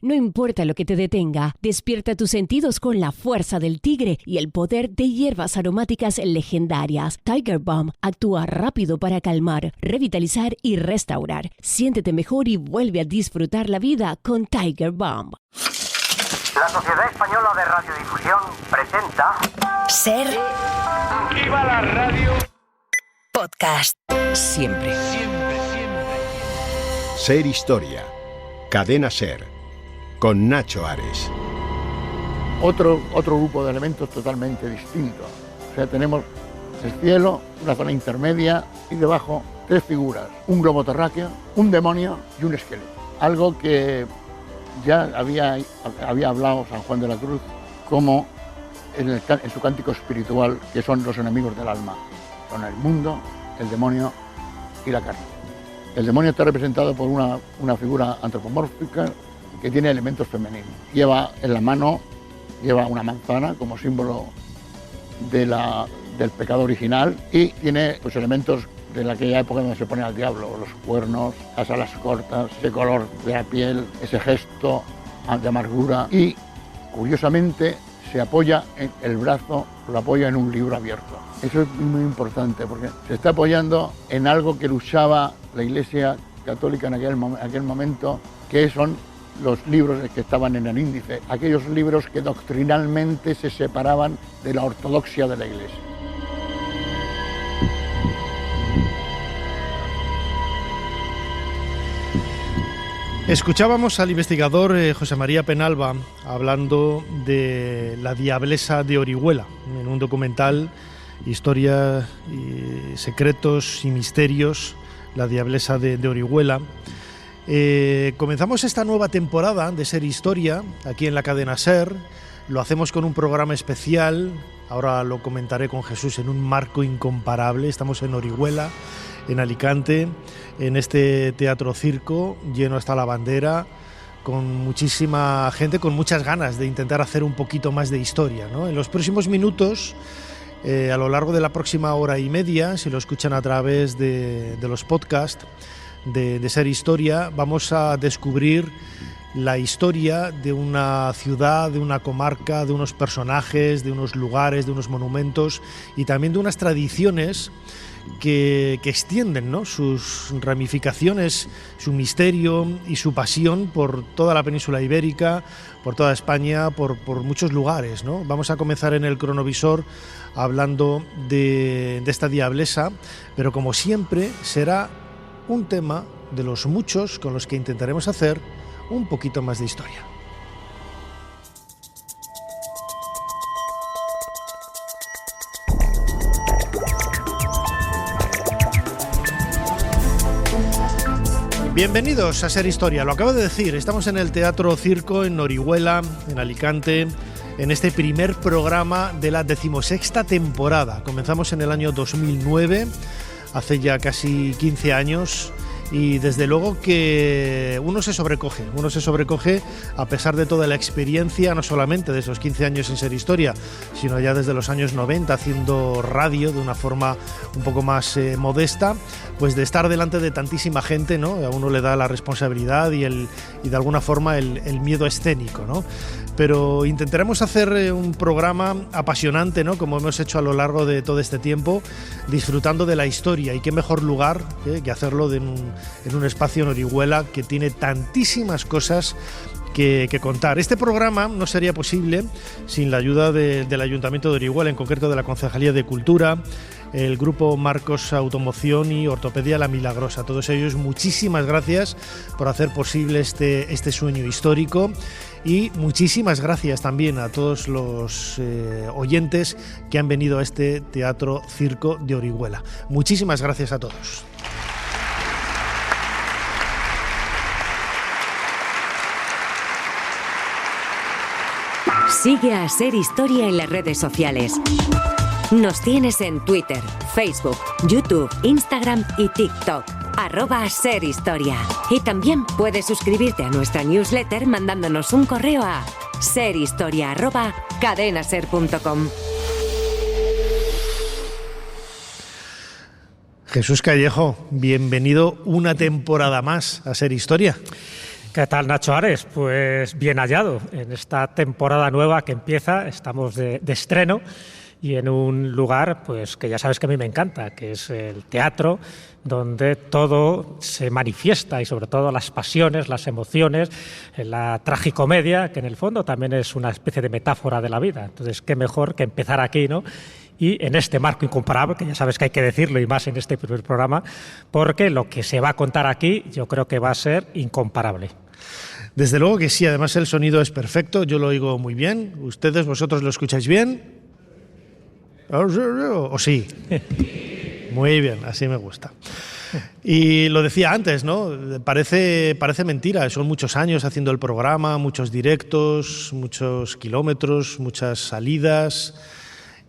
No importa lo que te detenga, despierta tus sentidos con la fuerza del tigre y el poder de hierbas aromáticas legendarias. Tiger Balm actúa rápido para calmar, revitalizar y restaurar. Siéntete mejor y vuelve a disfrutar la vida con Tiger Balm. La Sociedad Española de Radiodifusión presenta... Ser... ¡Viva la radio! Podcast. Siempre. Ser Historia. Cadena Ser. Con Nacho Ares. Otro grupo de elementos totalmente distintos. O sea, tenemos el cielo, una zona intermedia y debajo tres figuras. Un globo terráqueo, un demonio y un esqueleto. Algo que ya había hablado San Juan de la Cruz como en su cántico espiritual, que son los enemigos del alma. Son el mundo, el demonio y la carne. El demonio está representado por una figura antropomórfica que tiene elementos femeninos. Lleva en la mano una manzana como símbolo del pecado original y tiene pues, elementos de aquella época donde se pone al diablo, los cuernos, las alas cortas, ese color de la piel, ese gesto de amargura y, curiosamente, se apoya en el brazo, lo apoya en un libro abierto. Eso es muy importante porque se está apoyando en algo que luchaba la Iglesia Católica en aquel momento, que son los libros que estaban en el índice, aquellos libros que doctrinalmente se separaban de la ortodoxia de la Iglesia. Escuchábamos al investigador José María Penalba hablando de la Diablesa de Orihuela, en un documental, Historia, secretos y misterios, la Diablesa de Orihuela. Comenzamos esta nueva temporada de Ser Historia, aquí en la cadena SER. Lo hacemos con un programa especial, ahora lo comentaré con Jesús, en un marco incomparable. Estamos en Orihuela, en Alicante, en este teatro circo, lleno hasta la bandera, con muchísima gente, con muchas ganas de intentar hacer un poquito más de historia, ¿no? En los próximos minutos, a lo largo de la próxima hora y media, si lo escuchan a través de los podcasts de Ser Historia, vamos a descubrir la historia de una ciudad, de una comarca, de unos personajes, de unos lugares, de unos monumentos y también de unas tradiciones que extienden, ¿no?, sus ramificaciones, su misterio y su pasión por toda la península ibérica, por toda España, por muchos lugares, ¿no? Vamos a comenzar en el cronovisor hablando de esta diablesa, pero como siempre será un tema de los muchos con los que intentaremos hacer un poquito más de historia. Bienvenidos a Ser Historia, lo acabo de decir, estamos en el Teatro Circo en Orihuela, en Alicante, en este primer programa de la 16ª temporada. Comenzamos en el año 2009, hace ya casi 15 años, y desde luego que uno se sobrecoge a pesar de toda la experiencia, no solamente de esos 15 años en Ser Historia, sino ya desde los años 90 haciendo radio de una forma un poco más modesta, pues de estar delante de tantísima gente, ¿no? A uno le da la responsabilidad y de alguna forma el miedo escénico, ¿no? Pero intentaremos hacer un programa apasionante, ¿no?, como hemos hecho a lo largo de todo este tiempo, disfrutando de la historia, y qué mejor lugar que hacerlo en un espacio en Orihuela que tiene tantísimas cosas que contar. Este programa no sería posible sin la ayuda del Ayuntamiento de Orihuela, en concreto de la Concejalía de Cultura, el Grupo Marcos Automoción y Ortopedia La Milagrosa. A todos ellos, muchísimas gracias por hacer posible este sueño histórico, y muchísimas gracias también a todos los oyentes que han venido a este Teatro Circo de Orihuela. Muchísimas gracias a todos. Sigue a Ser Historia en las redes sociales. Nos tienes en Twitter, Facebook, YouTube, Instagram y TikTok. @Ser Historia. Y también puedes suscribirte a nuestra newsletter mandándonos un correo a serhistoria@cadenaser.com. Jesús Callejo, bienvenido una temporada más a Ser Historia. ¿Qué tal, Nacho Ares? Pues bien hallado. En esta temporada nueva que empieza, estamos de estreno y en un lugar pues que ya sabes que a mí me encanta, que es el teatro, donde todo se manifiesta y sobre todo las pasiones, las emociones, la tragicomedia, que en el fondo también es una especie de metáfora de la vida. Entonces, qué mejor que empezar aquí, ¿no? Y en este marco incomparable, que ya sabes que hay que decirlo y más en este primer programa, porque lo que se va a contar aquí yo creo que va a ser incomparable. Desde luego que sí, además el sonido es perfecto, yo lo oigo muy bien. ¿Ustedes, vosotros lo escucháis bien? ¿O sí? Muy bien, así me gusta. Y lo decía antes, ¿no? Parece mentira, son muchos años haciendo el programa, muchos directos, muchos kilómetros, muchas salidas.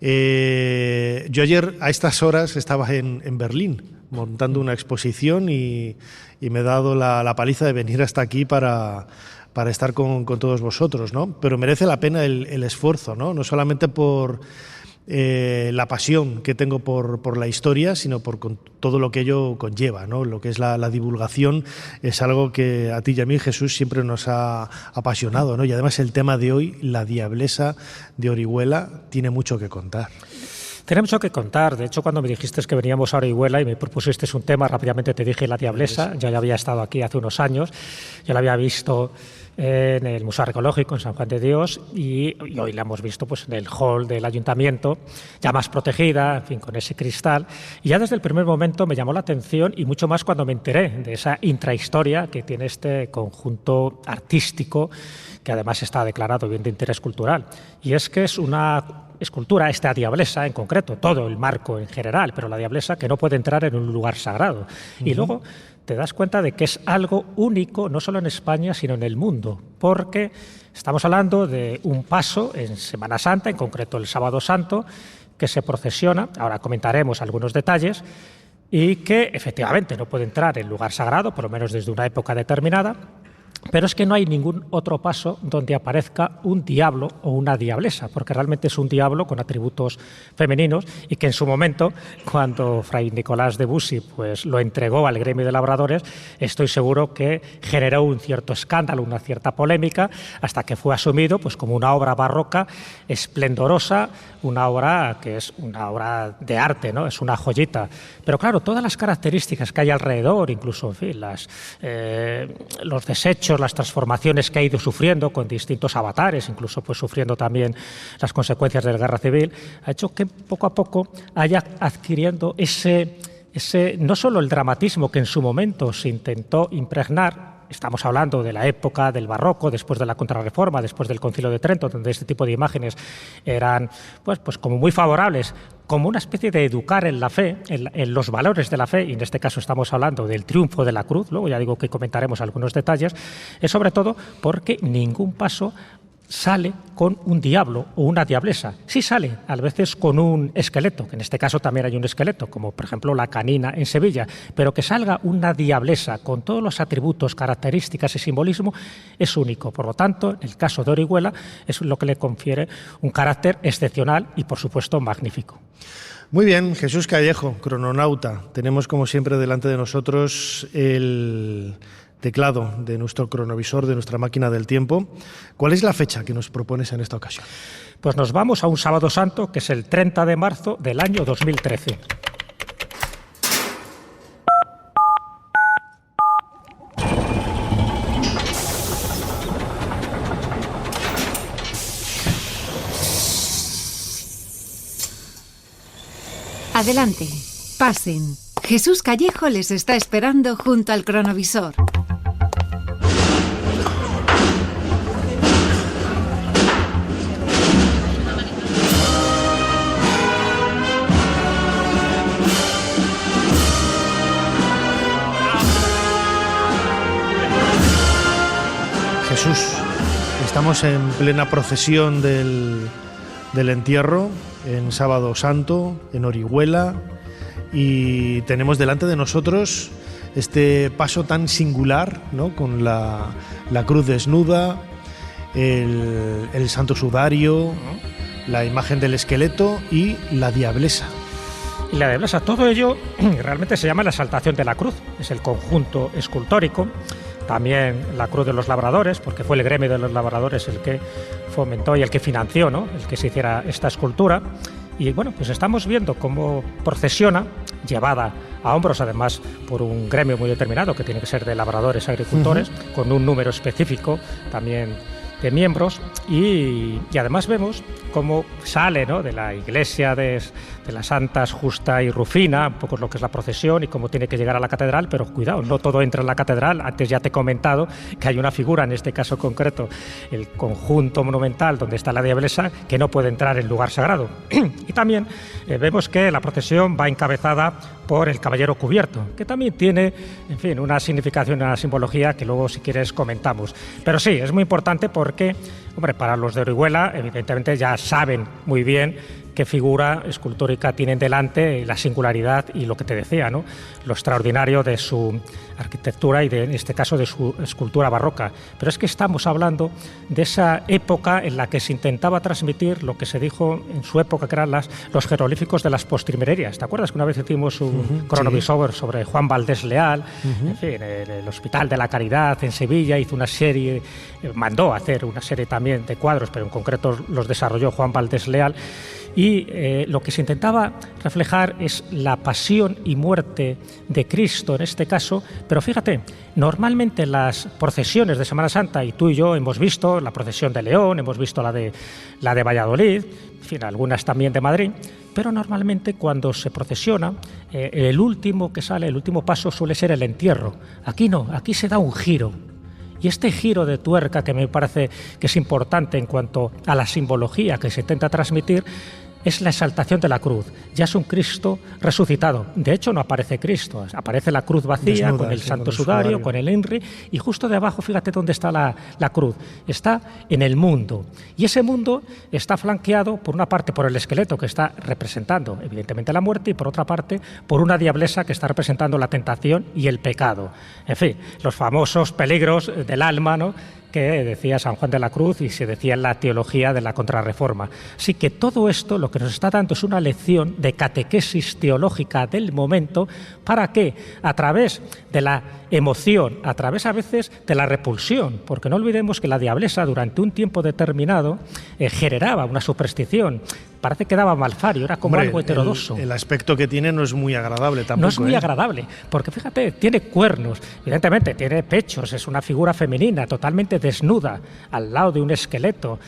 Yo ayer a estas horas estaba en Berlín montando una exposición y me he dado la paliza de venir hasta aquí para estar con todos vosotros, ¿no? Pero merece la pena el esfuerzo, ¿no? No solamente por la pasión que tengo por la historia, sino por todo lo que ello conlleva, ¿no? Lo que es la divulgación es algo que a ti y a mí, Jesús, siempre nos ha apasionado, ¿no? Y además el tema de hoy, la diablesa de Orihuela, tiene mucho que contar. Tiene mucho que contar. De hecho, cuando me dijiste que veníamos a Orihuela y me propusiste un tema, rápidamente te dije la diablesa. Yo ya había estado aquí hace unos años, yo la había visto en el Museo Arqueológico en San Juan de Dios y hoy la hemos visto pues en el hall del ayuntamiento, ya más protegida, en fin, con ese cristal. Y ya desde el primer momento me llamó la atención y mucho más cuando me enteré de esa intrahistoria que tiene este conjunto artístico que además está declarado bien de interés cultural. Y es que es una escultura, esta diablesa en concreto, todo el marco en general, pero la diablesa que no puede entrar en un lugar sagrado. Y luego te das cuenta de que es algo único, no solo en España, sino en el mundo, porque estamos hablando de un paso en Semana Santa, en concreto el Sábado Santo, que se procesiona, ahora comentaremos algunos detalles, y que efectivamente no puede entrar en lugar sagrado, por lo menos desde una época determinada, pero es que no hay ningún otro paso donde aparezca un diablo o una diablesa, porque realmente es un diablo con atributos femeninos y que en su momento, cuando Fray Nicolás de Bussy pues, lo entregó al gremio de labradores, estoy seguro que generó un cierto escándalo, una cierta polémica, hasta que fue asumido pues, como una obra barroca esplendorosa, una obra que es una obra de arte, ¿no? Es una joyita. Pero claro, todas las características que hay alrededor, incluso en fin, los desechos, las transformaciones que ha ido sufriendo con distintos avatares, incluso pues sufriendo también las consecuencias de la guerra civil, ha hecho que poco a poco haya adquiriendo ese no solo el dramatismo que en su momento se intentó impregnar. Estamos hablando de la época del barroco, después de la Contrarreforma, después del Concilio de Trento, donde este tipo de imágenes eran pues como muy favorables, como una especie de educar en la fe, en los valores de la fe, y en este caso estamos hablando del triunfo de la cruz, luego ya digo que comentaremos algunos detalles, es sobre todo porque ningún paso sale con un diablo o una diablesa. Sí sale, a veces con un esqueleto, que en este caso también hay un esqueleto, como por ejemplo la Canina en Sevilla, pero que salga una diablesa con todos los atributos, características y simbolismo es único. Por lo tanto, en el caso de Orihuela es lo que le confiere un carácter excepcional y por supuesto magnífico. Muy bien, Jesús Callejo, crononauta. Tenemos como siempre delante de nosotros el teclado de nuestro cronovisor, de nuestra máquina del tiempo. ¿Cuál es la fecha que nos propones en esta ocasión? Pues nos vamos a un Sábado Santo, que es el 30 de marzo del año 2013. Adelante, pasen. Jesús Callejo les está esperando junto al cronovisor. Jesús, estamos en plena procesión del entierro, en Sábado Santo, en Orihuela, y tenemos delante de nosotros este paso tan singular, ¿no? Con la cruz desnuda, el santo sudario, la imagen del esqueleto y la diablesa. Y la diablesa, todo ello realmente se llama la exaltación de la cruz, es el conjunto escultórico también la Cruz de los Labradores, porque fue el gremio de los labradores el que fomentó y el que financió, ¿no?, el que se hiciera esta escultura. Y bueno, pues estamos viendo cómo procesiona, llevada a hombros además por un gremio muy determinado, que tiene que ser de labradores agricultores, con un número específico también de miembros, y además vemos cómo sale, ¿no?, de la iglesia de las Santas Justa y Rufina, un poco lo que es la procesión y cómo tiene que llegar a la catedral, pero cuidado, no todo entra en la catedral. Antes ya te he comentado que hay una figura, en este caso concreto, el conjunto monumental donde está la diablesa, que no puede entrar en lugar sagrado. Y también vemos que la procesión va encabezada por el caballero cubierto, que también tiene, en fin, una significación, una simbología que luego, si quieres, comentamos. Pero sí, es muy importante porque, hombre, para los de Orihuela, evidentemente ya saben muy bien qué figura escultórica tienen delante, la singularidad y lo que te decía, ¿no?, lo extraordinario de su arquitectura y, en este caso, de su escultura barroca. Pero es que estamos hablando de esa época en la que se intentaba transmitir lo que se dijo en su época, que eran los jeroglíficos de las postrimerías. ¿Te acuerdas que una vez hicimos un cronovisor sobre Juan Valdés Leal? En fin, el Hospital de la Caridad en Sevilla hizo una serie, mandó a hacer una serie también de cuadros, pero en concreto los desarrolló Juan Valdés Leal. Y lo que se intentaba reflejar es la pasión y muerte de Cristo en este caso. Pero fíjate, normalmente las procesiones de Semana Santa, y tú y yo hemos visto la procesión de León, hemos visto la de Valladolid, en fin, algunas también de Madrid, pero normalmente cuando se procesiona, el último que sale, el último paso suele ser el entierro. Aquí no, aquí se da un giro. Y este giro de tuerca, que me parece que es importante en cuanto a la simbología que se intenta transmitir, es la exaltación de la cruz. Ya es un Cristo resucitado. De hecho, no aparece Cristo, aparece la cruz vacía, desnuda, con el santo sudario, con el INRI, y justo debajo, fíjate dónde está la cruz. Está en el mundo. Y ese mundo está flanqueado, por una parte, por el esqueleto, que está representando, evidentemente, la muerte, y por otra parte, por una diablesa que está representando la tentación y el pecado. En fin, los famosos peligros del alma, ¿no?, que decía San Juan de la Cruz y se decía en la teología de la Contrarreforma. Así que todo esto lo que nos está dando es una lección de catequesis teológica del momento, para que a través de la emoción, a través a veces de la repulsión, porque no olvidemos que la diablesa durante un tiempo determinado generaba una superstición. Parece que daba malfario, era como algo heterodoxo. El aspecto que tiene no es muy agradable tampoco. No es muy agradable, porque fíjate, tiene cuernos, evidentemente tiene pechos, es una figura femenina totalmente desnuda, al lado de un esqueleto,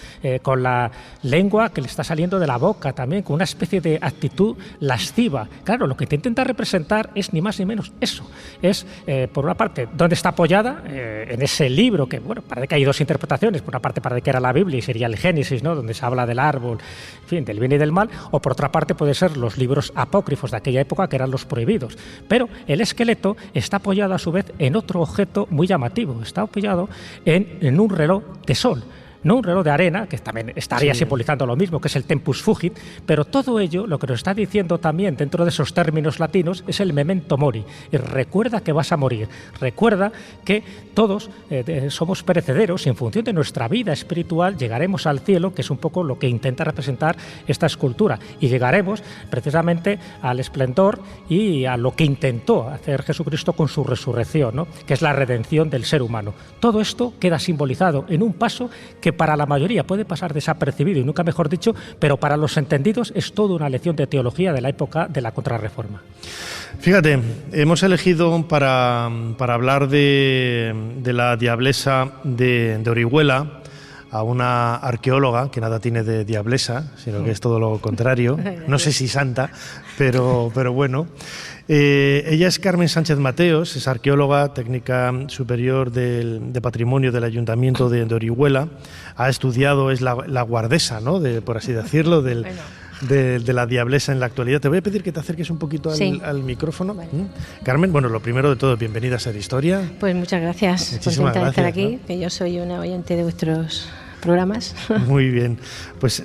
con la lengua que le está saliendo de la boca también, con una especie de actitud lasciva. Claro, lo que te intenta representar es ni más ni menos eso. Es, por una parte, dónde está apoyada, en ese libro, que bueno, parece que hay dos interpretaciones. Por una parte parece que era la Biblia y sería el Génesis, ¿no?, donde se habla del árbol, en fin, del bien y del mal, o por otra parte puede ser los libros apócrifos de aquella época, que eran los prohibidos. Pero el esqueleto está apoyado a su vez en otro objeto muy llamativo, está apoyado en un reloj de sol. No un reloj de arena, que también estaría simbolizando lo mismo, que es el tempus fugit, pero todo ello, lo que nos está diciendo también dentro de esos términos latinos, es el memento mori. Y recuerda que vas a morir, recuerda que todos somos perecederos y en función de nuestra vida espiritual llegaremos al cielo, que es un poco lo que intenta representar esta escultura, y llegaremos precisamente al esplendor y a lo que intentó hacer Jesucristo con su resurrección, ¿no?, que es la redención del ser humano. Todo esto queda simbolizado en un paso que para la mayoría puede pasar desapercibido y nunca mejor dicho, pero para los entendidos es toda una lección de teología de la época de la Contrarreforma. Fíjate, hemos elegido para hablar de la diablesa de Orihuela a una arqueóloga que nada tiene de diablesa, sino que es todo lo contrario. No sé si santa, pero bueno. Ella es Carmen Sánchez Mateos, es arqueóloga, técnica superior de patrimonio del Ayuntamiento de Orihuela. Ha estudiado, es la guardesa, ¿no?, por así decirlo, de la diablesa en la actualidad. Te voy a pedir que te acerques un poquito al micrófono. Vale. Carmen, bueno, lo primero de todo, bienvenida a Ser Historia. Pues muchas gracias. Muchísimas contenta gracias, de estar aquí, ¿no?, que yo soy una oyente de vuestros programas. Muy bien. Pues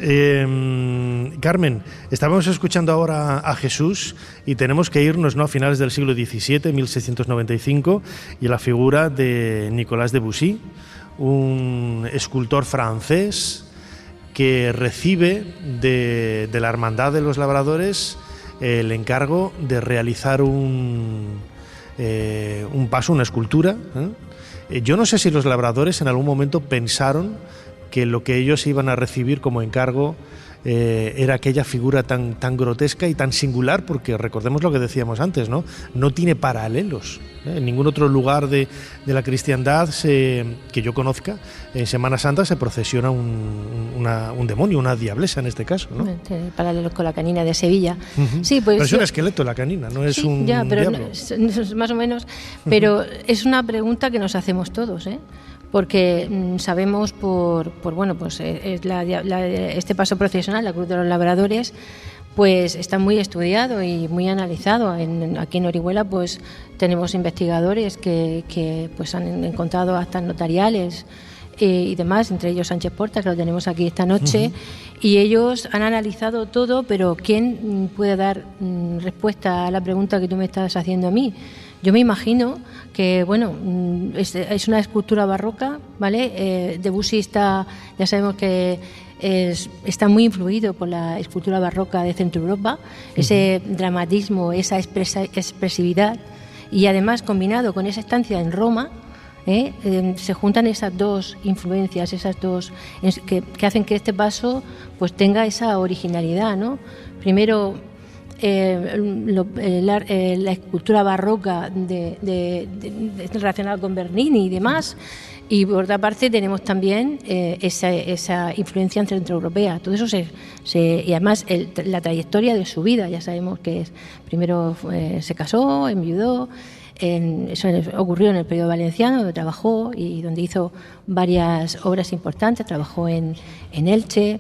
Carmen, estábamos escuchando ahora a Jesús y tenemos que irnos, ¿no?, a finales del siglo XVII, 1695, y la figura de Nicolas de Bussy, un escultor francés que recibe de la Hermandad de los Labradores el encargo de realizar un paso, una escultura, Yo no sé si los labradores en algún momento pensaron que lo que ellos iban a recibir como encargo era aquella figura tan grotesca y tan singular, porque recordemos lo que decíamos antes, ¿no? No tiene paralelos. En ningún otro lugar de la cristiandad que yo conozca, en Semana Santa se procesiona un demonio, una diablesa en este caso, ¿no? Paralelos con la canina de Sevilla. Uh-huh. Sí, pues pero es un esqueleto la canina, no es un diablo. No, más o menos, pero es una pregunta que nos hacemos todos, porque sabemos este paso procesional, la Cruz de los Labradores, pues está muy estudiado y muy analizado. Aquí en Orihuela pues tenemos investigadores que pues han encontrado actas notariales y demás, entre ellos Sánchez Porta, que lo tenemos aquí esta noche. Uh-huh. Y ellos han analizado todo, pero ¿quién puede dar respuesta a la pregunta que tú me estás haciendo a mí? Yo me imagino que, es una escultura barroca, ¿vale? Debussy ya sabemos que está muy influido por la escultura barroca de Centro Europa, ese dramatismo, esa expresividad, y además combinado con esa estancia en Roma, se juntan esas dos influencias, esas dos que hacen que este paso pues tenga esa originalidad, ¿no? Primero, la escultura barroca relacionada con Bernini y demás, y por otra parte tenemos también esa influencia centroeuropea. Todo eso y además la trayectoria de su vida, ya sabemos que primero se casó, enviudó. Eso ocurrió en el periodo valenciano, donde trabajó y donde hizo varias obras importantes. Trabajó en Elche.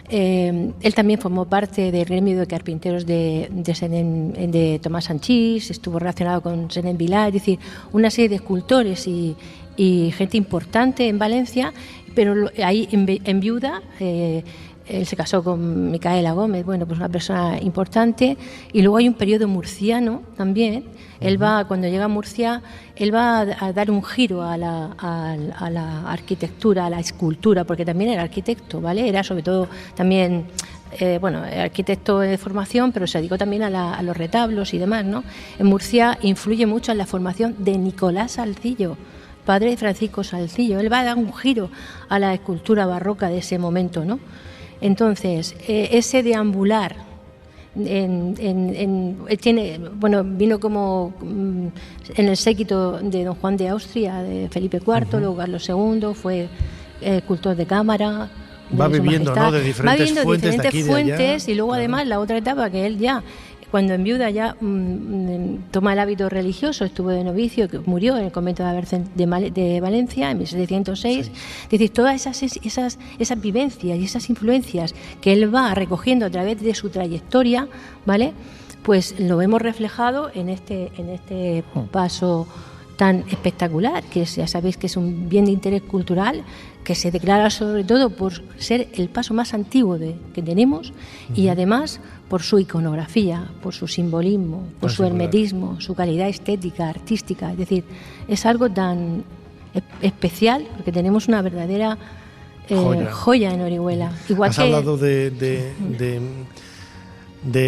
Él también formó parte del gremio de carpinteros de Tomás Sanchís, estuvo relacionado con Senén Vilá, es decir, una serie de escultores y gente importante en Valencia, pero ahí en viuda. Él se casó con Micaela Gómez, pues una persona importante. Y luego hay un periodo murciano también. Cuando llega a Murcia, él va a dar un giro a la arquitectura, a la escultura, porque también era arquitecto, ¿vale? Era sobre todo también, arquitecto de formación, pero se dedicó también a los retablos y demás, ¿no? En Murcia influye mucho en la formación de Nicolás Salcillo, padre de Francisco Salcillo. Él va a dar un giro a la escultura barroca de ese momento, ¿no? Entonces, ese deambular vino como en el séquito de don Juan de Austria, de Felipe IV, uh-huh. Luego Carlos II, fue cultor de cámara. Va viviendo, ¿no?, de diferentes fuentes de aquí y de allá. Y luego además la otra etapa que él ya, cuando enviuda, ya toma el hábito religioso, estuvo de novicio, que murió en el convento de Valencia en 1706. Sí. Es decir, todas esas vivencias y esas influencias que él va recogiendo a través de su trayectoria, ¿vale?, pues lo vemos reflejado en este paso tan espectacular, que ya sabéis que es un bien de interés cultural, que se declara sobre todo por ser el paso más antiguo que tenemos, y además por su iconografía, por su simbolismo, por su hermetismo, su calidad estética, artística. Es decir, es algo tan especial, porque tenemos una verdadera joya en Orihuela. Has hablado de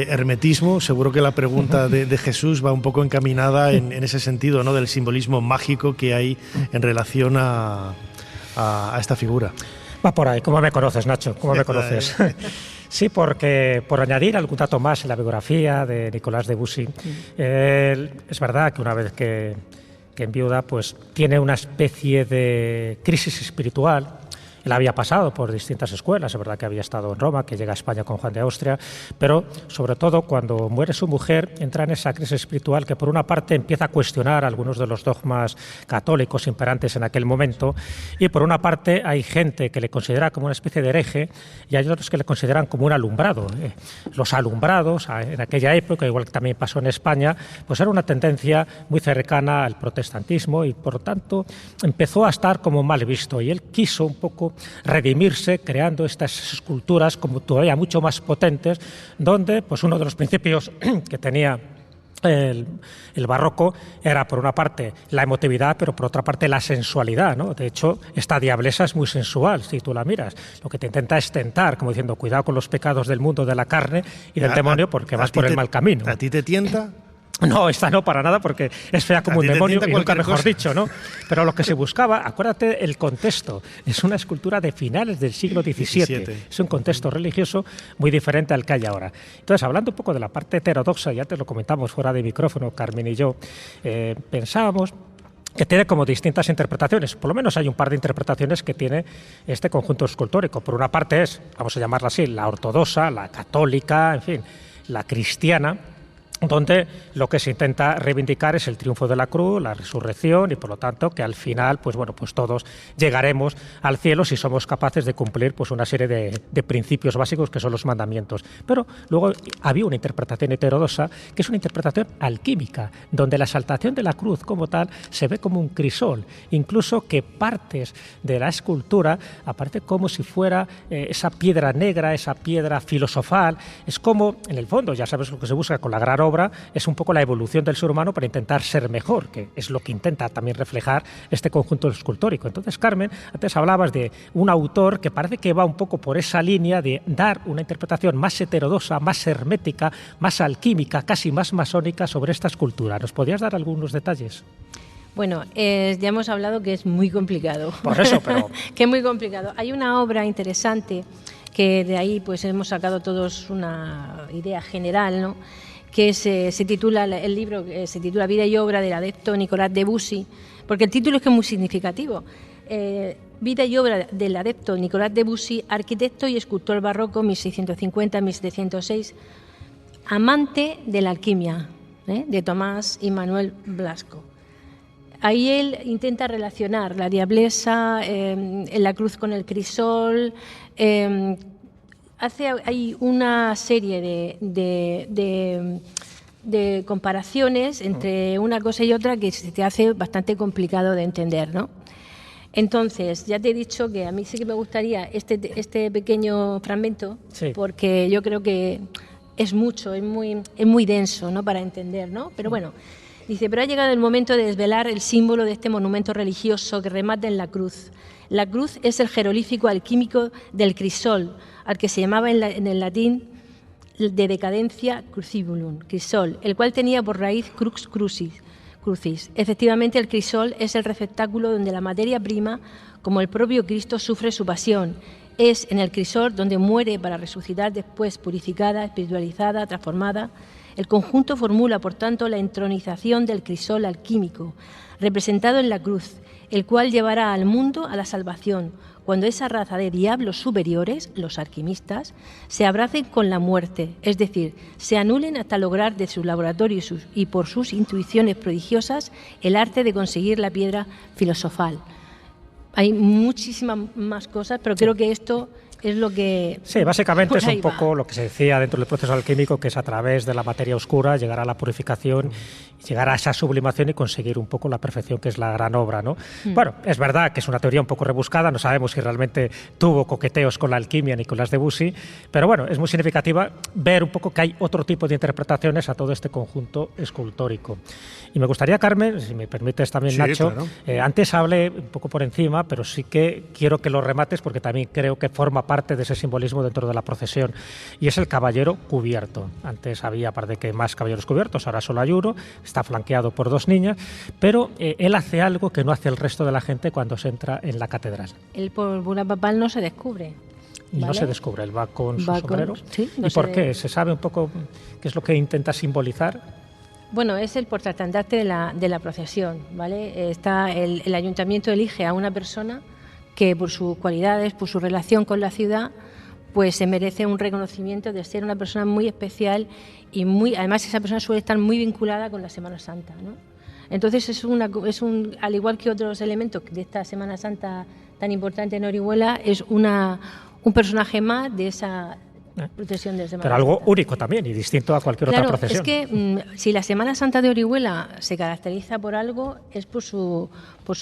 hermetismo. Seguro que la pregunta de Jesús va un poco encaminada en ese sentido, ¿no?, del simbolismo mágico que hay en relación a esta figura. Va por ahí. ¿Cómo me conoces, Nacho? ¿Cómo me conoces? Sí, porque por añadir algún dato más en la biografía de Nicolás Debussy, es verdad que una vez que enviuda, pues tiene una especie de crisis espiritual. Él había pasado por distintas escuelas, es verdad que había estado en Roma, que llega a España con Juan de Austria, pero sobre todo cuando muere su mujer entra en esa crisis espiritual que por una parte empieza a cuestionar algunos de los dogmas católicos imperantes en aquel momento, y por una parte hay gente que le considera como una especie de hereje y hay otros que le consideran como un alumbrado. Los alumbrados en aquella época, igual que también pasó en España, pues era una tendencia muy cercana al protestantismo y por lo tanto empezó a estar como mal visto, y él quiso un poco redimirse creando estas esculturas como todavía mucho más potentes, donde pues uno de los principios que tenía el barroco era por una parte la emotividad, pero por otra parte la sensualidad, ¿no? De hecho, esta diablesa es muy sensual, si tú la miras. Lo que te intenta es tentar, como diciendo, cuidado con los pecados del mundo, de la carne y del demonio, porque vas por el mal camino. ¿A ti te tienta? No, esta no, para nada, porque es fea como un demonio y nunca mejor dicho, ¿no? Pero lo que se buscaba, acuérdate el contexto, es una escultura de finales del siglo XVII. Es un contexto religioso muy diferente al que hay ahora. Entonces, hablando un poco de la parte heterodoxa, ya te lo comentamos fuera de micrófono, Carmen y yo, pensábamos que tiene como distintas interpretaciones. Por lo menos hay un par de interpretaciones que tiene este conjunto escultórico. Por una parte es, vamos a llamarla así, la ortodoxa, la católica, en fin, la cristiana, donde lo que se intenta reivindicar es el triunfo de la cruz, la resurrección y por lo tanto que al final pues todos llegaremos al cielo si somos capaces de cumplir pues una serie de principios básicos que son los mandamientos. Pero luego había una interpretación heterodoxa que es una interpretación alquímica, donde la exaltación de la cruz como tal se ve como un crisol, incluso que partes de la escultura aparece como si fuera esa piedra negra, esa piedra filosofal. Es como, en el fondo, ya sabes lo que se busca con la gran obra, es un poco la evolución del ser humano para intentar ser mejor, que es lo que intenta también reflejar este conjunto escultórico. Entonces, Carmen, antes hablabas de un autor que parece que va un poco por esa línea de dar una interpretación más heterodoxa, más hermética, más alquímica, casi más masónica sobre esta escultura. ¿Nos podías dar algunos detalles? Bueno, ya hemos hablado que es muy complicado. Por eso, pero... que es muy complicado. Hay una obra interesante que de ahí pues hemos sacado todos una idea general, ¿no?, que se titula, el libro se titula Vida y obra del adepto Nicolas Debussy, porque el título es que es muy significativo. Vida y obra del adepto Nicolas Debussy, arquitecto y escultor barroco 1650-1706, amante de la alquimia, de Tomás y Manuel Blasco. Ahí él intenta relacionar la diablesa, la cruz con el crisol. Hay una serie de comparaciones entre una cosa y otra que se te hace bastante complicado de entender, ¿no? Entonces, ya te he dicho que a mí sí que me gustaría este pequeño fragmento, sí, porque yo creo que es mucho, es muy denso, ¿no?, para entender, ¿no? Pero bueno, dice, pero ha llegado el momento de desvelar el símbolo de este monumento religioso que remata en la cruz. La cruz es el jeroglífico alquímico del crisol, al que se llamaba en el latín de decadencia crucibulum, crisol, el cual tenía por raíz crux crucis. Efectivamente, el crisol es el receptáculo donde la materia prima, como el propio Cristo, sufre su pasión. Es en el crisol donde muere para resucitar después purificada, espiritualizada, transformada. El conjunto formula, por tanto, la entronización del crisol alquímico, representado en la cruz, el cual llevará al mundo a la salvación, cuando esa raza de diablos superiores, los alquimistas, se abracen con la muerte, es decir, se anulen hasta lograr de sus laboratorios y por sus intuiciones prodigiosas el arte de conseguir la piedra filosofal. Hay muchísimas más cosas, pero creo que esto es lo que... Sí, básicamente es un poco lo que se decía dentro del proceso alquímico, que es a través de la materia oscura llegar a la purificación, llegar a esa sublimación y conseguir un poco la perfección, que es la gran obra, ¿no? Bueno, es verdad que es una teoría un poco rebuscada, no sabemos si realmente tuvo coqueteos con la alquimia Nicolas Debussy, pero bueno, es muy significativa ver un poco que hay otro tipo de interpretaciones a todo este conjunto escultórico. Y me gustaría, Carmen, si me permites también, sí, Nacho, claro. Antes hablé un poco por encima, pero sí que quiero que lo remates porque también creo que forma parte de ese simbolismo dentro de la procesión, y es el caballero cubierto. Antes había, aparte que más caballeros cubiertos, ahora solo hay uno, está flanqueado por dos niñas, pero él hace algo que no hace el resto de la gente cuando se entra en la catedral. El púrpura papal no se descubre. ¿Vale? No se descubre, él va con su sombrero. Sí, no. ¿Y por qué? ¿Se sabe un poco qué es lo que intenta simbolizar? Bueno, es el portaestandarte de la procesión, ¿vale? El ayuntamiento elige a una persona que por sus cualidades, por su relación con la ciudad, pues se merece un reconocimiento de ser una persona muy especial y además esa persona suele estar muy vinculada con la Semana Santa, ¿no? Entonces al igual que otros elementos de esta Semana Santa tan importante en Orihuela, es un personaje más de esa procesión de Semana Santa. Pero algo único también y distinto a cualquier otra procesión. Es que si la Semana Santa de Orihuela se caracteriza por algo, es por su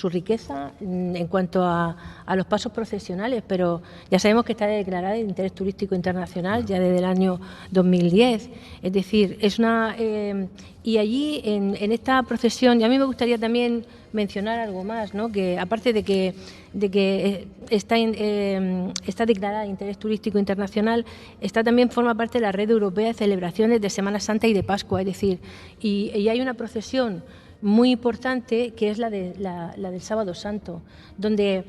riqueza en cuanto a los pasos procesionales, pero ya sabemos que está declarada de interés turístico internacional ya desde el año 2010. Es decir, y allí en esta procesión, y a mí me gustaría también mencionar algo más, ¿no? Que aparte de que está declarada de interés turístico internacional, también forma parte de la red europea de celebraciones de Semana Santa y de Pascua, es decir, y hay una procesión muy importante que es la del Sábado Santo, donde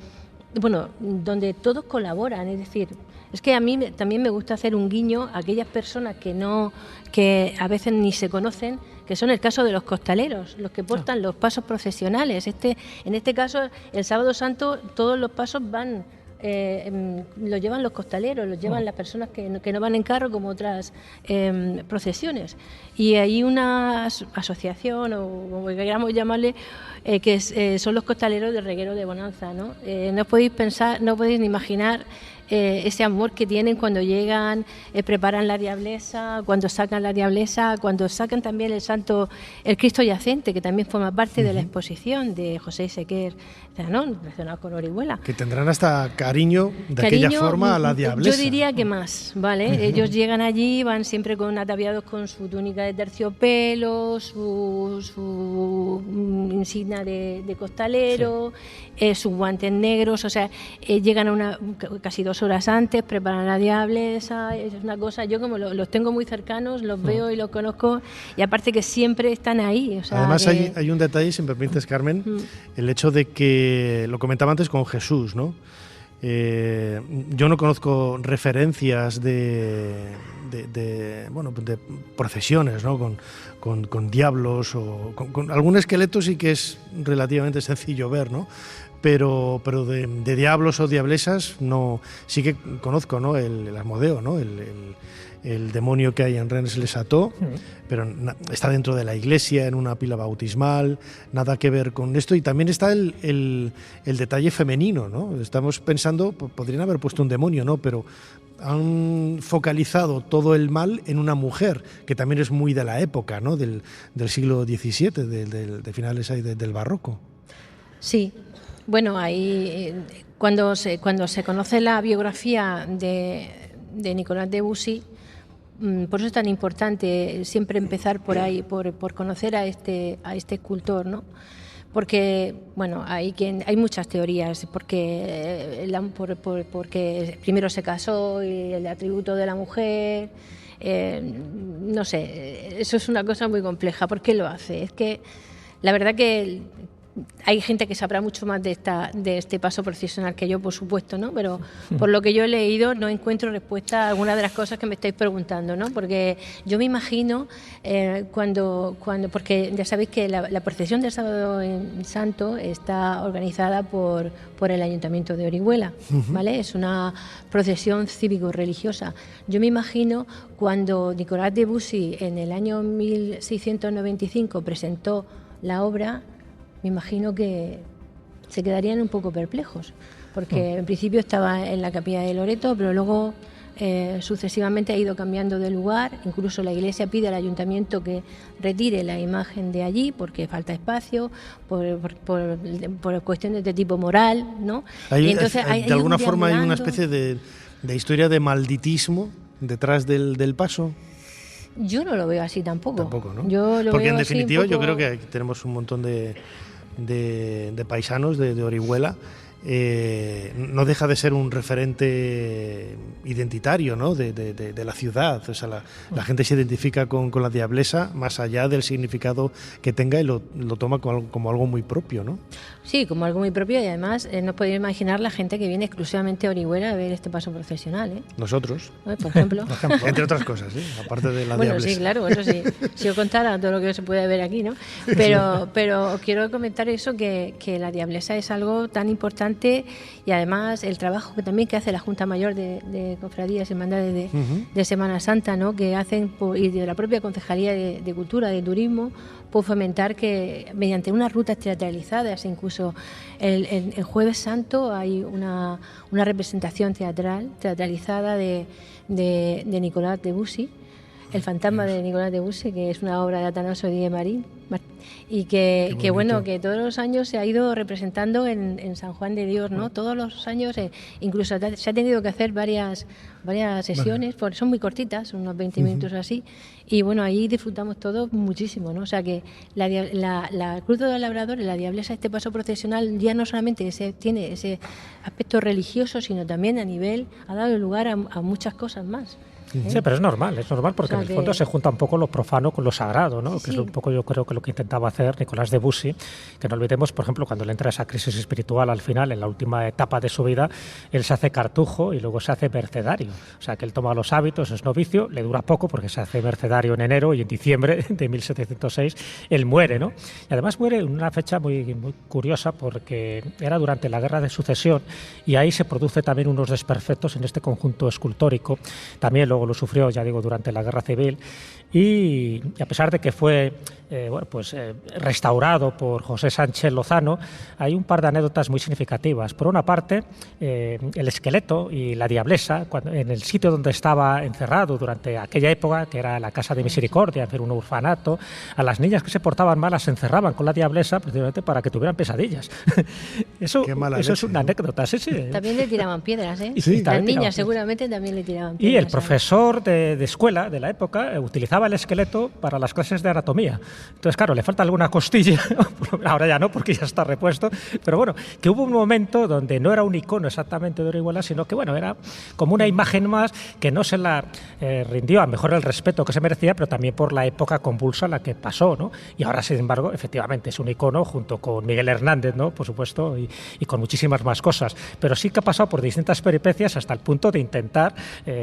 todos colaboran, es decir, es que a mí también me gusta hacer un guiño a aquellas personas que a veces ni se conocen, que son el caso de los costaleros, los que portan los pasos procesionales. En este caso, el Sábado Santo, todos los pasos los llevan los costaleros, los llevan las personas que no van en carro como otras procesiones. Y hay una asociación, o como queramos llamarle, que son los costaleros del Reguero de Bonanza, ¿no? No podéis ni imaginar ese amor que tienen cuando llegan, preparan la diablesa, cuando sacan la diablesa, cuando sacan también el Cristo Yacente, que también forma parte de la exposición de José Sequer, ¿no? Relacionado con Orihuela. Que tendrán hasta cariño de aquella forma a la diablesa. Yo diría que más, ¿vale? Ellos llegan allí, van siempre ataviados con su túnica de terciopelo, su insignia de costalero, sus guantes negros, o sea, llegan casi 2 horas antes, preparan la diablesa, es una cosa, yo como los tengo muy cercanos, los veo y los conozco, y aparte que siempre están ahí. O sea, además hay un detalle, si me permites, Carmen, el hecho de que, lo comentaba antes con Jesús, ¿no? Yo no conozco referencias de procesiones, ¿no? con diablos o con algún esqueleto sí que es relativamente sencillo ver, ¿no? Pero de diablos o diablesas no, sí que conozco, ¿no? El Asmodeo, ¿no? El demonio que hay en Rennes les ató, pero está dentro de la iglesia, en una pila bautismal, nada que ver con esto. Y también está el detalle femenino, ¿no? Estamos pensando, podrían haber puesto un demonio, ¿no? Pero han focalizado todo el mal en una mujer, que también es muy de la época, ¿no? Del siglo XVII, de finales ahí del barroco. Sí. Bueno, ahí cuando se conoce la biografía de Nicolas Debussy, por eso es tan importante siempre empezar por ahí, por conocer a este escultor, ¿no? Porque, bueno, hay muchas teorías, porque primero se casó y el atributo de la mujer, no sé, eso es una cosa muy compleja. ¿Por qué lo hace? Es que la verdad que hay gente que sabrá mucho más de este paso procesional que yo, por supuesto, ¿no? Pero por lo que yo he leído no encuentro respuesta a algunas de las cosas que me estáis preguntando, ¿no? Porque yo me imagino porque ya sabéis que la procesión del Sábado Santo está organizada por el Ayuntamiento de Orihuela, ¿vale? Es una procesión cívico-religiosa. Yo me imagino cuando Nicolas Debussy en el año 1695 presentó la obra, me imagino que se quedarían un poco perplejos, porque en principio estaba en la capilla de Loreto, pero luego sucesivamente ha ido cambiando de lugar. Incluso la iglesia pide al ayuntamiento que retire la imagen de allí porque falta espacio, por cuestiones de tipo moral, ¿no? Y entonces de alguna forma hay una especie de historia de malditismo detrás del paso. Yo no lo veo así tampoco. Tampoco, ¿no? Porque en definitiva yo creo que tenemos un montón de paisanos de Orihuela. No deja de ser un referente identitario, ¿no? de la ciudad. O sea, la gente se identifica con la diablesa más allá del significado que tenga y lo toma como algo muy propio, ¿no? Sí, como algo muy propio, y además no podéis imaginar la gente que viene exclusivamente a Orihuela a ver este paso procesional, ¿eh? Nosotros. Por ejemplo. Entre otras cosas, ¿sí? Aparte de la diablesa. Sí, claro, eso sí. Si os contara todo lo que se puede ver aquí, ¿no? Pero quiero comentar eso, que la diablesa es algo tan importante, y además el trabajo que hace la Junta Mayor de Cofradías y Hermandades de Semana Santa, ¿no? Que hacen, y de la propia Concejalía de Cultura, de Turismo, por fomentar que mediante unas rutas teatralizadas, incluso el Jueves Santo hay una representación teatralizada de Nicolas Debussy, El fantasma de Nicolás de Busse, que es una obra de Atanasio Díez Marín, y que bueno, que todos los años se ha ido representando en San Juan de Dios, ¿no? Todos los años, incluso se ha tenido que hacer varias sesiones, porque son muy cortitas, unos 20 minutos así, y bueno, ahí disfrutamos todos muchísimo, ¿no? O sea que la Cruz de los Labradores, la Diablesa, este paso procesional, ya no solamente tiene ese aspecto religioso, sino también a nivel, ha dado lugar a muchas cosas más. Sí, pero es normal porque en el fondo se junta un poco lo profano con lo sagrado, ¿no? Sí. Que es un poco, yo creo, que lo que intentaba hacer Nicolás de Bussy, que no olvidemos, por ejemplo, cuando le entra esa crisis espiritual al final, en la última etapa de su vida, él se hace cartujo y luego se hace mercedario. O sea, que él toma los hábitos, es novicio, le dura poco porque se hace mercedario en enero y en diciembre de 1706 él muere, ¿no? Y además muere en una fecha muy, muy curiosa porque era durante la Guerra de Sucesión y ahí se produce también unos desperfectos en este conjunto escultórico. También lo sufrió, ya digo, durante la Guerra Civil y a pesar de que fue restaurado por José Sánchez Lozano, hay un par de anécdotas muy significativas. Por una parte, el esqueleto y la diablesa, en el sitio donde estaba encerrado durante aquella época, que era la Casa de Misericordia, era un orfanato, a las niñas que se portaban mal las encerraban con la diablesa precisamente para que tuvieran pesadillas. Eso es una anécdota, sí. También le tiraban piedras, ¿eh? Sí, las niñas seguramente también le tiraban piedras. Y el profesor de escuela de la época utilizaba el esqueleto para las clases de anatomía. Entonces, claro, le falta alguna costilla, ahora ya no, porque ya está repuesto, pero bueno, que hubo un momento donde no era un icono exactamente de Orihuela, sino que, bueno, era como una imagen más que no se la rindió a mejor el respeto que se merecía, pero también por la época convulsa en la que pasó, ¿no? Y ahora, sin embargo, efectivamente es un icono junto con Miguel Hernández, ¿no? Por supuesto, y con muchísimas más cosas, pero sí que ha pasado por distintas peripecias hasta el punto de intentar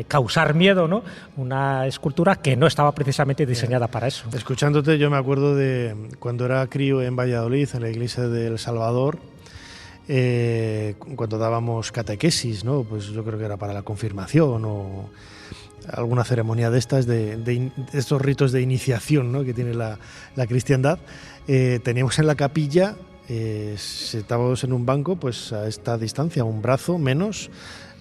causar miedo, ¿no? Una escultura que no estaba precisamente diseñada para eso. Escuchándote, yo me acuerdo de cuando era crío en Valladolid, en la iglesia del Salvador, cuando dábamos catequesis, ¿no? Pues yo creo que era para la confirmación o alguna ceremonia de estas, de estos ritos de iniciación, ¿no? Que tiene la cristiandad. Teníamos en la capilla, sentábamos en un banco, pues a esta distancia, un brazo menos,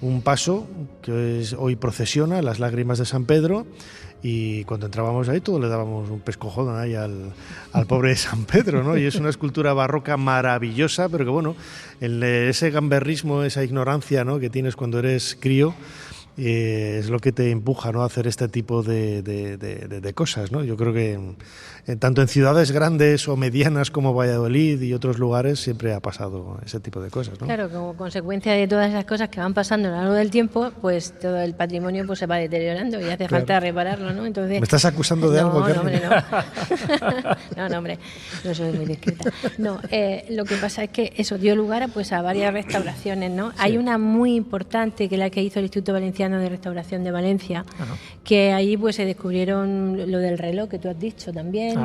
un paso que hoy procesiona, las lágrimas de San Pedro, y cuando entrábamos ahí todos le dábamos un pescojón ahí al pobre San Pedro, ¿no? Y es una escultura barroca maravillosa, pero que bueno, ese gamberrismo, esa ignorancia, ¿no? Que tienes cuando eres crío, es lo que te empuja, ¿no? A hacer este tipo de cosas, ¿no? Yo creo que tanto en ciudades grandes o medianas como Valladolid y otros lugares siempre ha pasado ese tipo de cosas, ¿no? Claro, como consecuencia de todas esas cosas que van pasando a lo largo del tiempo, pues todo el patrimonio pues se va deteriorando y hace falta repararlo, ¿no? Entonces, ¿me estás acusando de algo? No, hombre, no. No, hombre, no soy muy discreta. No, lo que pasa es que eso dio lugar a varias restauraciones, ¿no? Sí. Hay una muy importante que es la que hizo el Instituto Valenciano de Restauración de Valencia, que ahí pues se descubrieron lo del reloj que tú has dicho también,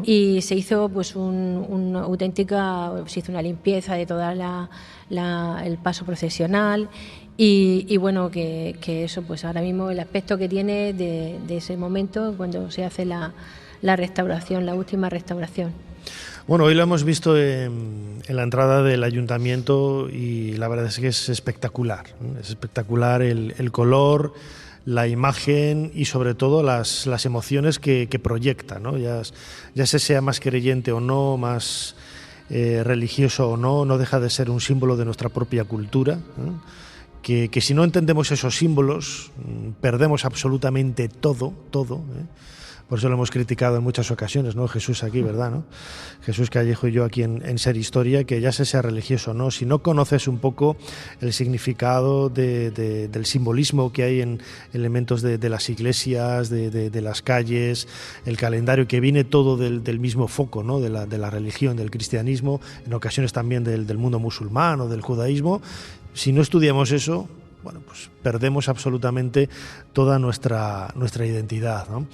y se hizo pues una auténtica, se hizo una limpieza de toda el paso procesional y bueno, que eso pues ahora mismo el aspecto que tiene de ese momento cuando se hace la restauración, la última restauración. Bueno, hoy lo hemos visto en la entrada del ayuntamiento y la verdad es que es espectacular, ¿no? Es espectacular el color, la imagen y sobre todo las emociones que proyecta, ¿no? Ya se sea más creyente o no, más religioso o no deja de ser un símbolo de nuestra propia cultura, ¿no? Que si no entendemos esos símbolos perdemos absolutamente todo, ¿eh? Por eso lo hemos criticado en muchas ocasiones, ¿no? Jesús aquí, ¿verdad? ¿No? Jesús Callejo y yo aquí en Ser Historia, que ya se sea religioso o no, si no conoces un poco el significado del simbolismo que hay en elementos de las iglesias, de las calles, el calendario, que viene todo del mismo foco, ¿no? de la religión, del cristianismo, en ocasiones también del mundo musulmán o del judaísmo, si no estudiamos eso, bueno, pues perdemos absolutamente toda nuestra identidad, ¿no?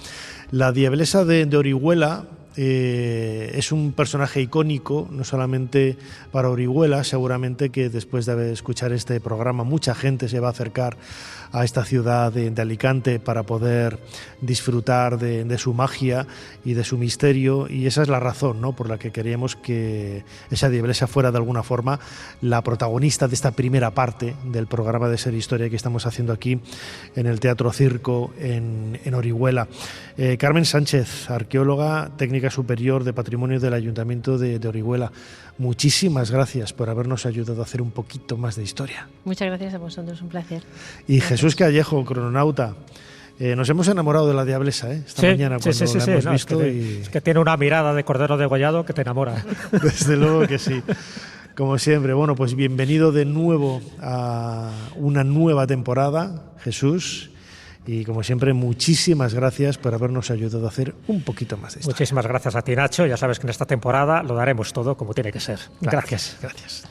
La Diablesa de Orihuela es un personaje icónico, no solamente para Orihuela, seguramente que después de escuchar este programa mucha gente se va a acercar a esta ciudad de Alicante para poder disfrutar de su magia y de su misterio, y esa es la razón, ¿no?, por la que queríamos que esa diablesa fuera de alguna forma la protagonista de esta primera parte del programa de Ser Historia que estamos haciendo aquí en el Teatro Circo en Orihuela. Carmen Sánchez, arqueóloga, técnica superior de Patrimonio del Ayuntamiento de Orihuela, muchísimas gracias por habernos ayudado a hacer un poquito más de historia. Muchas gracias a vosotros, un placer. Y Jesús Callejo, crononauta, nos hemos enamorado de la diablesa esta mañana cuando la hemos visto. Es que tiene una mirada de cordero degollado que te enamora. Desde luego que sí. Como siempre, bueno, pues bienvenido de nuevo a una nueva temporada, Jesús. Y como siempre, muchísimas gracias por habernos ayudado a hacer un poquito más de historia. Muchísimas gracias a ti, Nacho. Ya sabes que en esta temporada lo daremos todo como tiene que ser. Gracias. Gracias.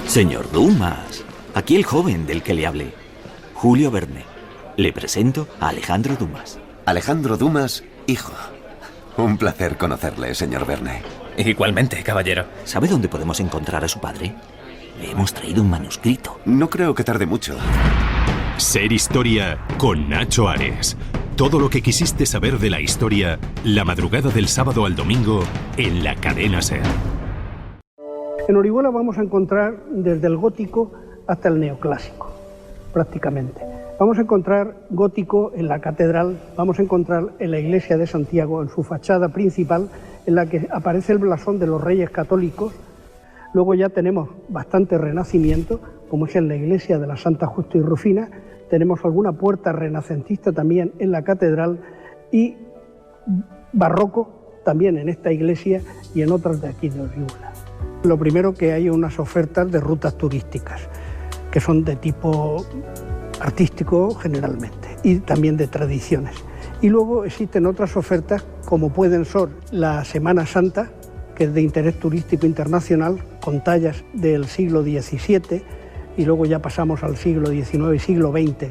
Señor Dumas, aquí el joven del que le hablé, Julio Verne. Le presento a Alejandro Dumas. Alejandro Dumas, hijo. Un placer conocerle, señor Verne. Igualmente, caballero. ¿Sabe dónde podemos encontrar a su padre? Le hemos traído un manuscrito. No creo que tarde mucho. Ser Historia con Nacho Ares. Todo lo que quisiste saber de la historia, la madrugada del sábado al domingo, en la cadena SER. En Orihuela vamos a encontrar desde el gótico hasta el neoclásico, prácticamente. Vamos a encontrar gótico en la catedral, vamos a encontrar en la iglesia de Santiago, en su fachada principal, en la que aparece el blasón de los Reyes Católicos. Luego ya tenemos bastante renacimiento, como es en la iglesia de la Santa Justo y Rufina. Tenemos alguna puerta renacentista también en la catedral y barroco también en esta iglesia y en otras de aquí de Orihuela. Lo primero, que hay unas ofertas de rutas turísticas, que son de tipo artístico generalmente y también de tradiciones. Y luego existen otras ofertas como pueden ser la Semana Santa, que es de interés turístico internacional, con tallas del siglo XVII y luego ya pasamos al siglo XIX y siglo XX.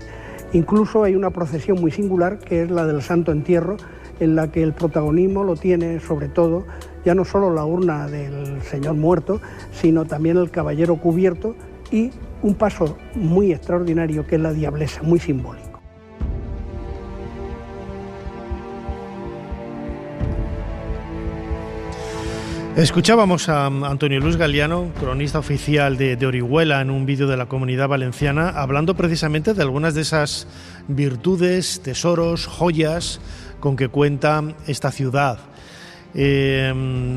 Incluso hay una procesión muy singular que es la del Santo Entierro, en la que el protagonismo lo tiene sobre todo ya no solo la urna del señor muerto, sino también el caballero cubierto y un paso muy extraordinario que es la diablesa, muy simbólico. Escuchábamos a Antonio Luis Galiano, cronista oficial de Orihuela, en un vídeo de la Comunidad Valenciana, hablando precisamente de algunas de esas virtudes, tesoros, joyas con que cuenta esta ciudad.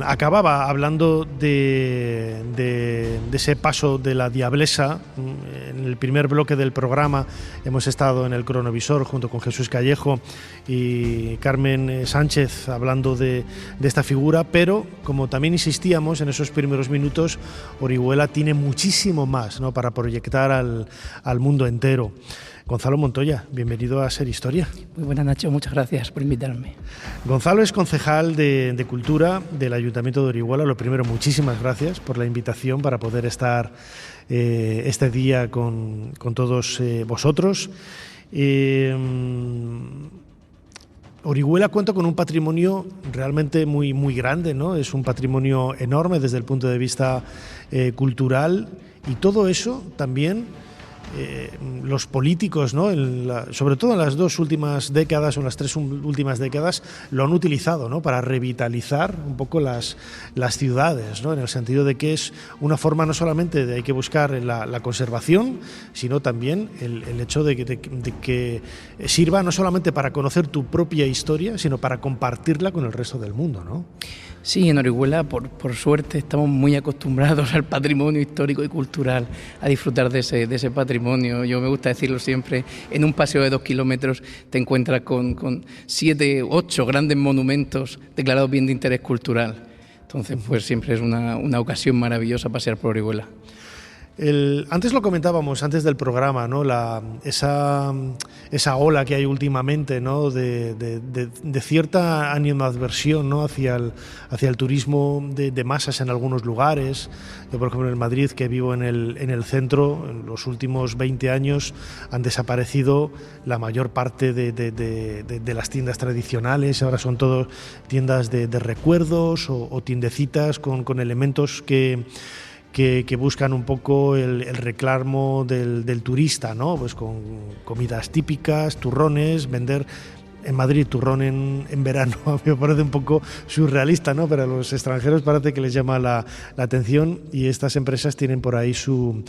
Acababa hablando de ese paso de la diablesa. En el primer bloque del programa hemos estado en el cronovisor junto con Jesús Callejo y Carmen Sánchez hablando de esta figura, pero como también insistíamos en esos primeros minutos, Orihuela tiene muchísimo más, ¿no?, para proyectar al mundo entero. Gonzalo Montoya, bienvenido a Ser Historia. Muy buenas, Nacho, muchas gracias por invitarme. Gonzalo es concejal de Cultura del Ayuntamiento de Orihuela. Lo primero, muchísimas gracias por la invitación para poder estar este día con todos vosotros. Orihuela cuenta con un patrimonio realmente muy, muy grande, ¿no? Es un patrimonio enorme desde el punto de vista cultural, y todo eso también los políticos, ¿no?, sobre todo en las dos últimas décadas o en las tres últimas décadas, lo han utilizado, ¿no?, para revitalizar un poco las ciudades, ¿no?, en el sentido de que es una forma no solamente de hay que buscar la conservación, sino también el hecho de que sirva no solamente para conocer tu propia historia, sino para compartirla con el resto del mundo, ¿no? Sí, en Orihuela, por suerte, estamos muy acostumbrados al patrimonio histórico y cultural, a disfrutar de ese patrimonio. Yo me gusta decirlo siempre, en un paseo de 2 kilómetros te encuentras con 7, 8 grandes monumentos declarados bien de interés cultural. Entonces, pues siempre es una ocasión maravillosa pasear por Orihuela. Antes lo comentábamos, antes del programa, ¿no?, esa esa ola que hay últimamente, ¿no? de cierta animadversión, ¿no? hacia el turismo de masas en algunos lugares. Yo, por ejemplo, en Madrid, que vivo en el centro, en los últimos 20 años han desaparecido la mayor parte de las tiendas tradicionales. Ahora son todo tiendas de recuerdos o tiendecitas con elementos que buscan un poco el reclamo del turista, ¿no? Pues con comidas típicas, turrones, vender. En Madrid, turrón en verano, a mí me parece un poco surrealista, ¿no? Pero a los extranjeros parece que les llama la atención, y estas empresas tienen por ahí su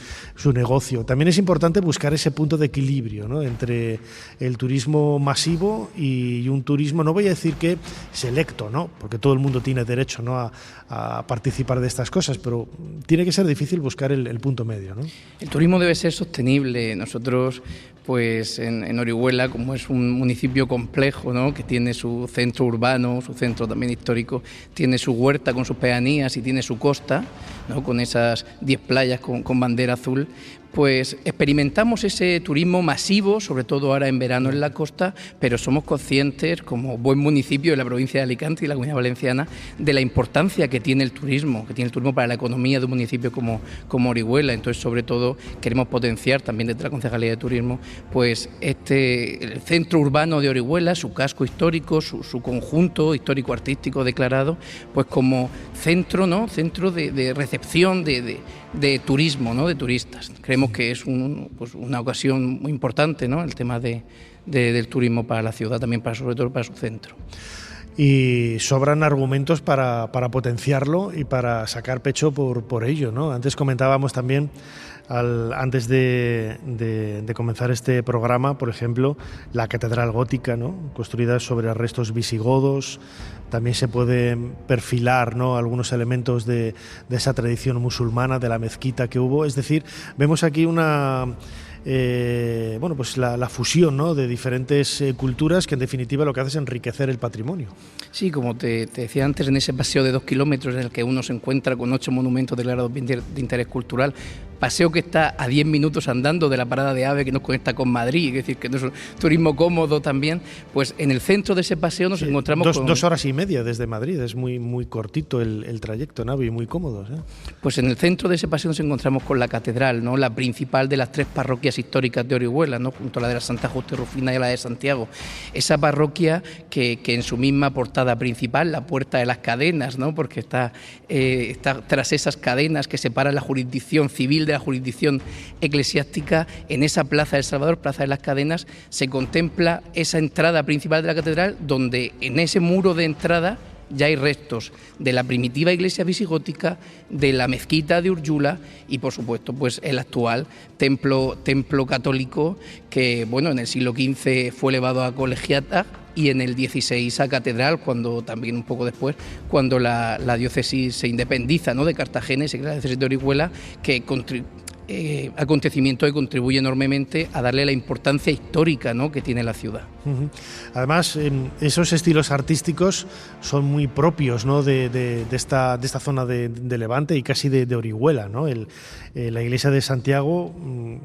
negocio. También es importante buscar ese punto de equilibrio, ¿no? Entre el turismo masivo y un turismo, no voy a decir que selecto, ¿no? Porque todo el mundo tiene derecho, ¿no? a participar de estas cosas, pero tiene que ser difícil buscar el punto medio, ¿no? El turismo debe ser sostenible. Nosotros, pues en Orihuela, como es un municipio complejo, ¿no? Que tiene su centro urbano, su centro también histórico, tiene su huerta con sus pedanías y tiene su costa, ¿no? Con esas 10 playas con bandera azul, pues experimentamos ese turismo masivo, sobre todo ahora en verano en la costa, pero somos conscientes, como buen municipio de la provincia de Alicante y la Comunidad Valenciana, de la importancia que tiene el turismo para la economía de un municipio como Orihuela. Entonces, sobre todo, queremos potenciar también desde la Concejalía de Turismo, pues el centro urbano de Orihuela, su casco histórico, su conjunto histórico-artístico declarado, pues como centro, ¿no? Centro de recepción de turismo, ¿no? De turistas. Creemos que es una ocasión muy importante, ¿no? El tema del turismo para la ciudad, también sobre todo para su centro. Y sobran argumentos para potenciarlo y para sacar pecho por ello, ¿no? Antes comentábamos también, antes de comenzar este programa, por ejemplo, la catedral gótica, ¿no? Construida sobre restos visigodos. También se puede perfilar, ¿no? Algunos elementos de esa tradición musulmana, de la mezquita que hubo. Es decir, vemos aquí pues la fusión, ¿no? De diferentes culturas, que en definitiva lo que hace es enriquecer el patrimonio. Sí, como te decía antes, en ese paseo de 2 kilómetros en el que uno se encuentra con 8 monumentos declarados de interés cultural, paseo que está a 10 minutos andando de la parada de AVE que nos conecta con Madrid, es decir, que es un turismo cómodo también, pues en el centro de ese paseo nos encontramos con 2 horas y media desde Madrid, es muy cortito el trayecto en AVE y muy cómodo, ¿eh? Pues en el centro de ese paseo nos encontramos con la catedral, ¿no? La principal de las 3 parroquias históricas de Orihuela, ¿no? Junto a la de la Santa Justa y Rufina y a la de Santiago. Esa parroquia que en su misma portada principal, la Puerta de las Cadenas, ¿no? Porque está tras esas cadenas que separan la jurisdicción civil de la jurisdicción eclesiástica. En esa Plaza del Salvador, Plaza de las Cadenas, se contempla esa entrada principal de la catedral, donde en ese muro de entrada ya hay restos de la primitiva iglesia visigótica, de la mezquita de Úrjula y, por supuesto, pues el actual templo católico que, bueno, en el siglo XV fue elevado a colegiata y en el XVI a catedral, cuando también un poco después, cuando la diócesis se independiza, ¿no? De Cartagena y se crea la diócesis de Orihuela, acontecimiento que contribuye enormemente a darle la importancia histórica, ¿no? Que tiene la ciudad. Además, esos estilos artísticos son muy propios, ¿no? de esta zona de Levante y casi de Orihuela, ¿no? La iglesia de Santiago,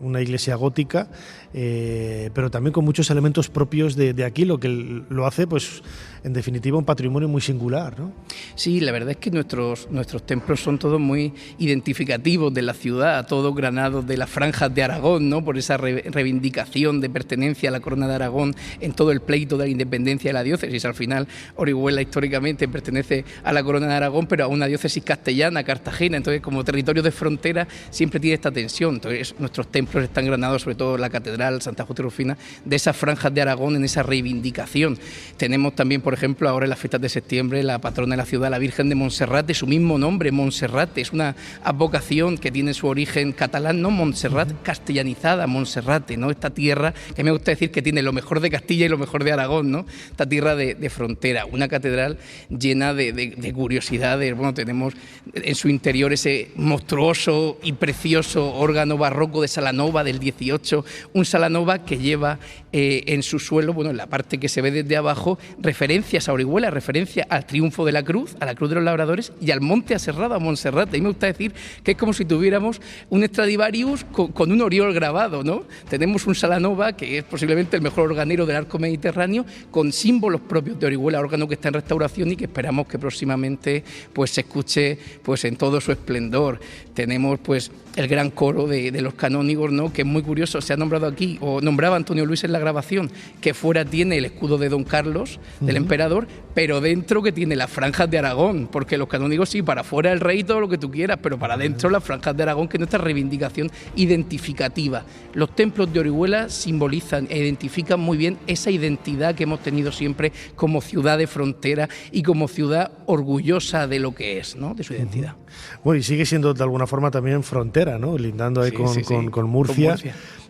una iglesia gótica, pero también con muchos elementos propios de aquí, lo que lo hace, pues, en definitiva, un patrimonio muy singular, ¿no? Sí, la verdad es que nuestros templos son todos muy identificativos de la ciudad, todos granados de las franjas de Aragón, ¿no? Por esa reivindicación de pertenencia a la corona de Aragón en todo el pleito de la independencia de la diócesis. Al final, Orihuela históricamente pertenece a la corona de Aragón, pero a una diócesis castellana, Cartagena. Entonces, como territorio de frontera, siempre tiene esta tensión. Entonces, nuestros templos están granados, sobre todo la catedral, Santa Justa y Rufina, de esas franjas de Aragón, en esa reivindicación. Tenemos también, por ejemplo, ahora en las fiestas de septiembre, la patrona de la ciudad, la Virgen de Montserrat, de su mismo nombre, Montserrat, es una advocación que tiene su origen catalán, ¿no? Montserrat, castellanizada, Monserrate, ¿no? Esta tierra que me gusta decir que tiene lo mejor de Castilla y lo mejor de Aragón, ¿no? Esta tierra de frontera, una catedral llena de curiosidades. Bueno, tenemos en su interior ese monstruoso y precioso órgano barroco de Salanova del 18, un Salanova que lleva en su suelo, bueno, en la parte que se ve desde abajo, referencias a Orihuela, referencia al triunfo de la cruz, a la cruz de los labradores y al monte aserrado, a Montserrat. Y me gusta decir que es como si tuviéramos un extradicional Stradivarius con un Oriol grabado, ¿no? Tenemos un Salanova, que es posiblemente el mejor organero del arco mediterráneo, con símbolos propios de Orihuela, órgano que está en restauración y que esperamos que próximamente pues se escuche pues en todo su esplendor. Tenemos pues el gran coro de los canónigos, ¿no? Que es muy curioso, se ha nombrado aquí, o nombraba Antonio Luis en la grabación, que fuera tiene el escudo de Don Carlos, del emperador, pero dentro que tiene las franjas de Aragón, porque los canónigos sí, para afuera el rey todo lo que tú quieras, pero para adentro las franjas de Aragón, que es nuestra reivindicación identificativa. Los templos de Orihuela simbolizan e identifican muy bien esa identidad que hemos tenido siempre como ciudad de frontera y como ciudad orgullosa de lo que es, ¿no? De su identidad. Bueno, y sigue siendo de alguna forma también frontera, ¿no? Lindando ahí con Murcia.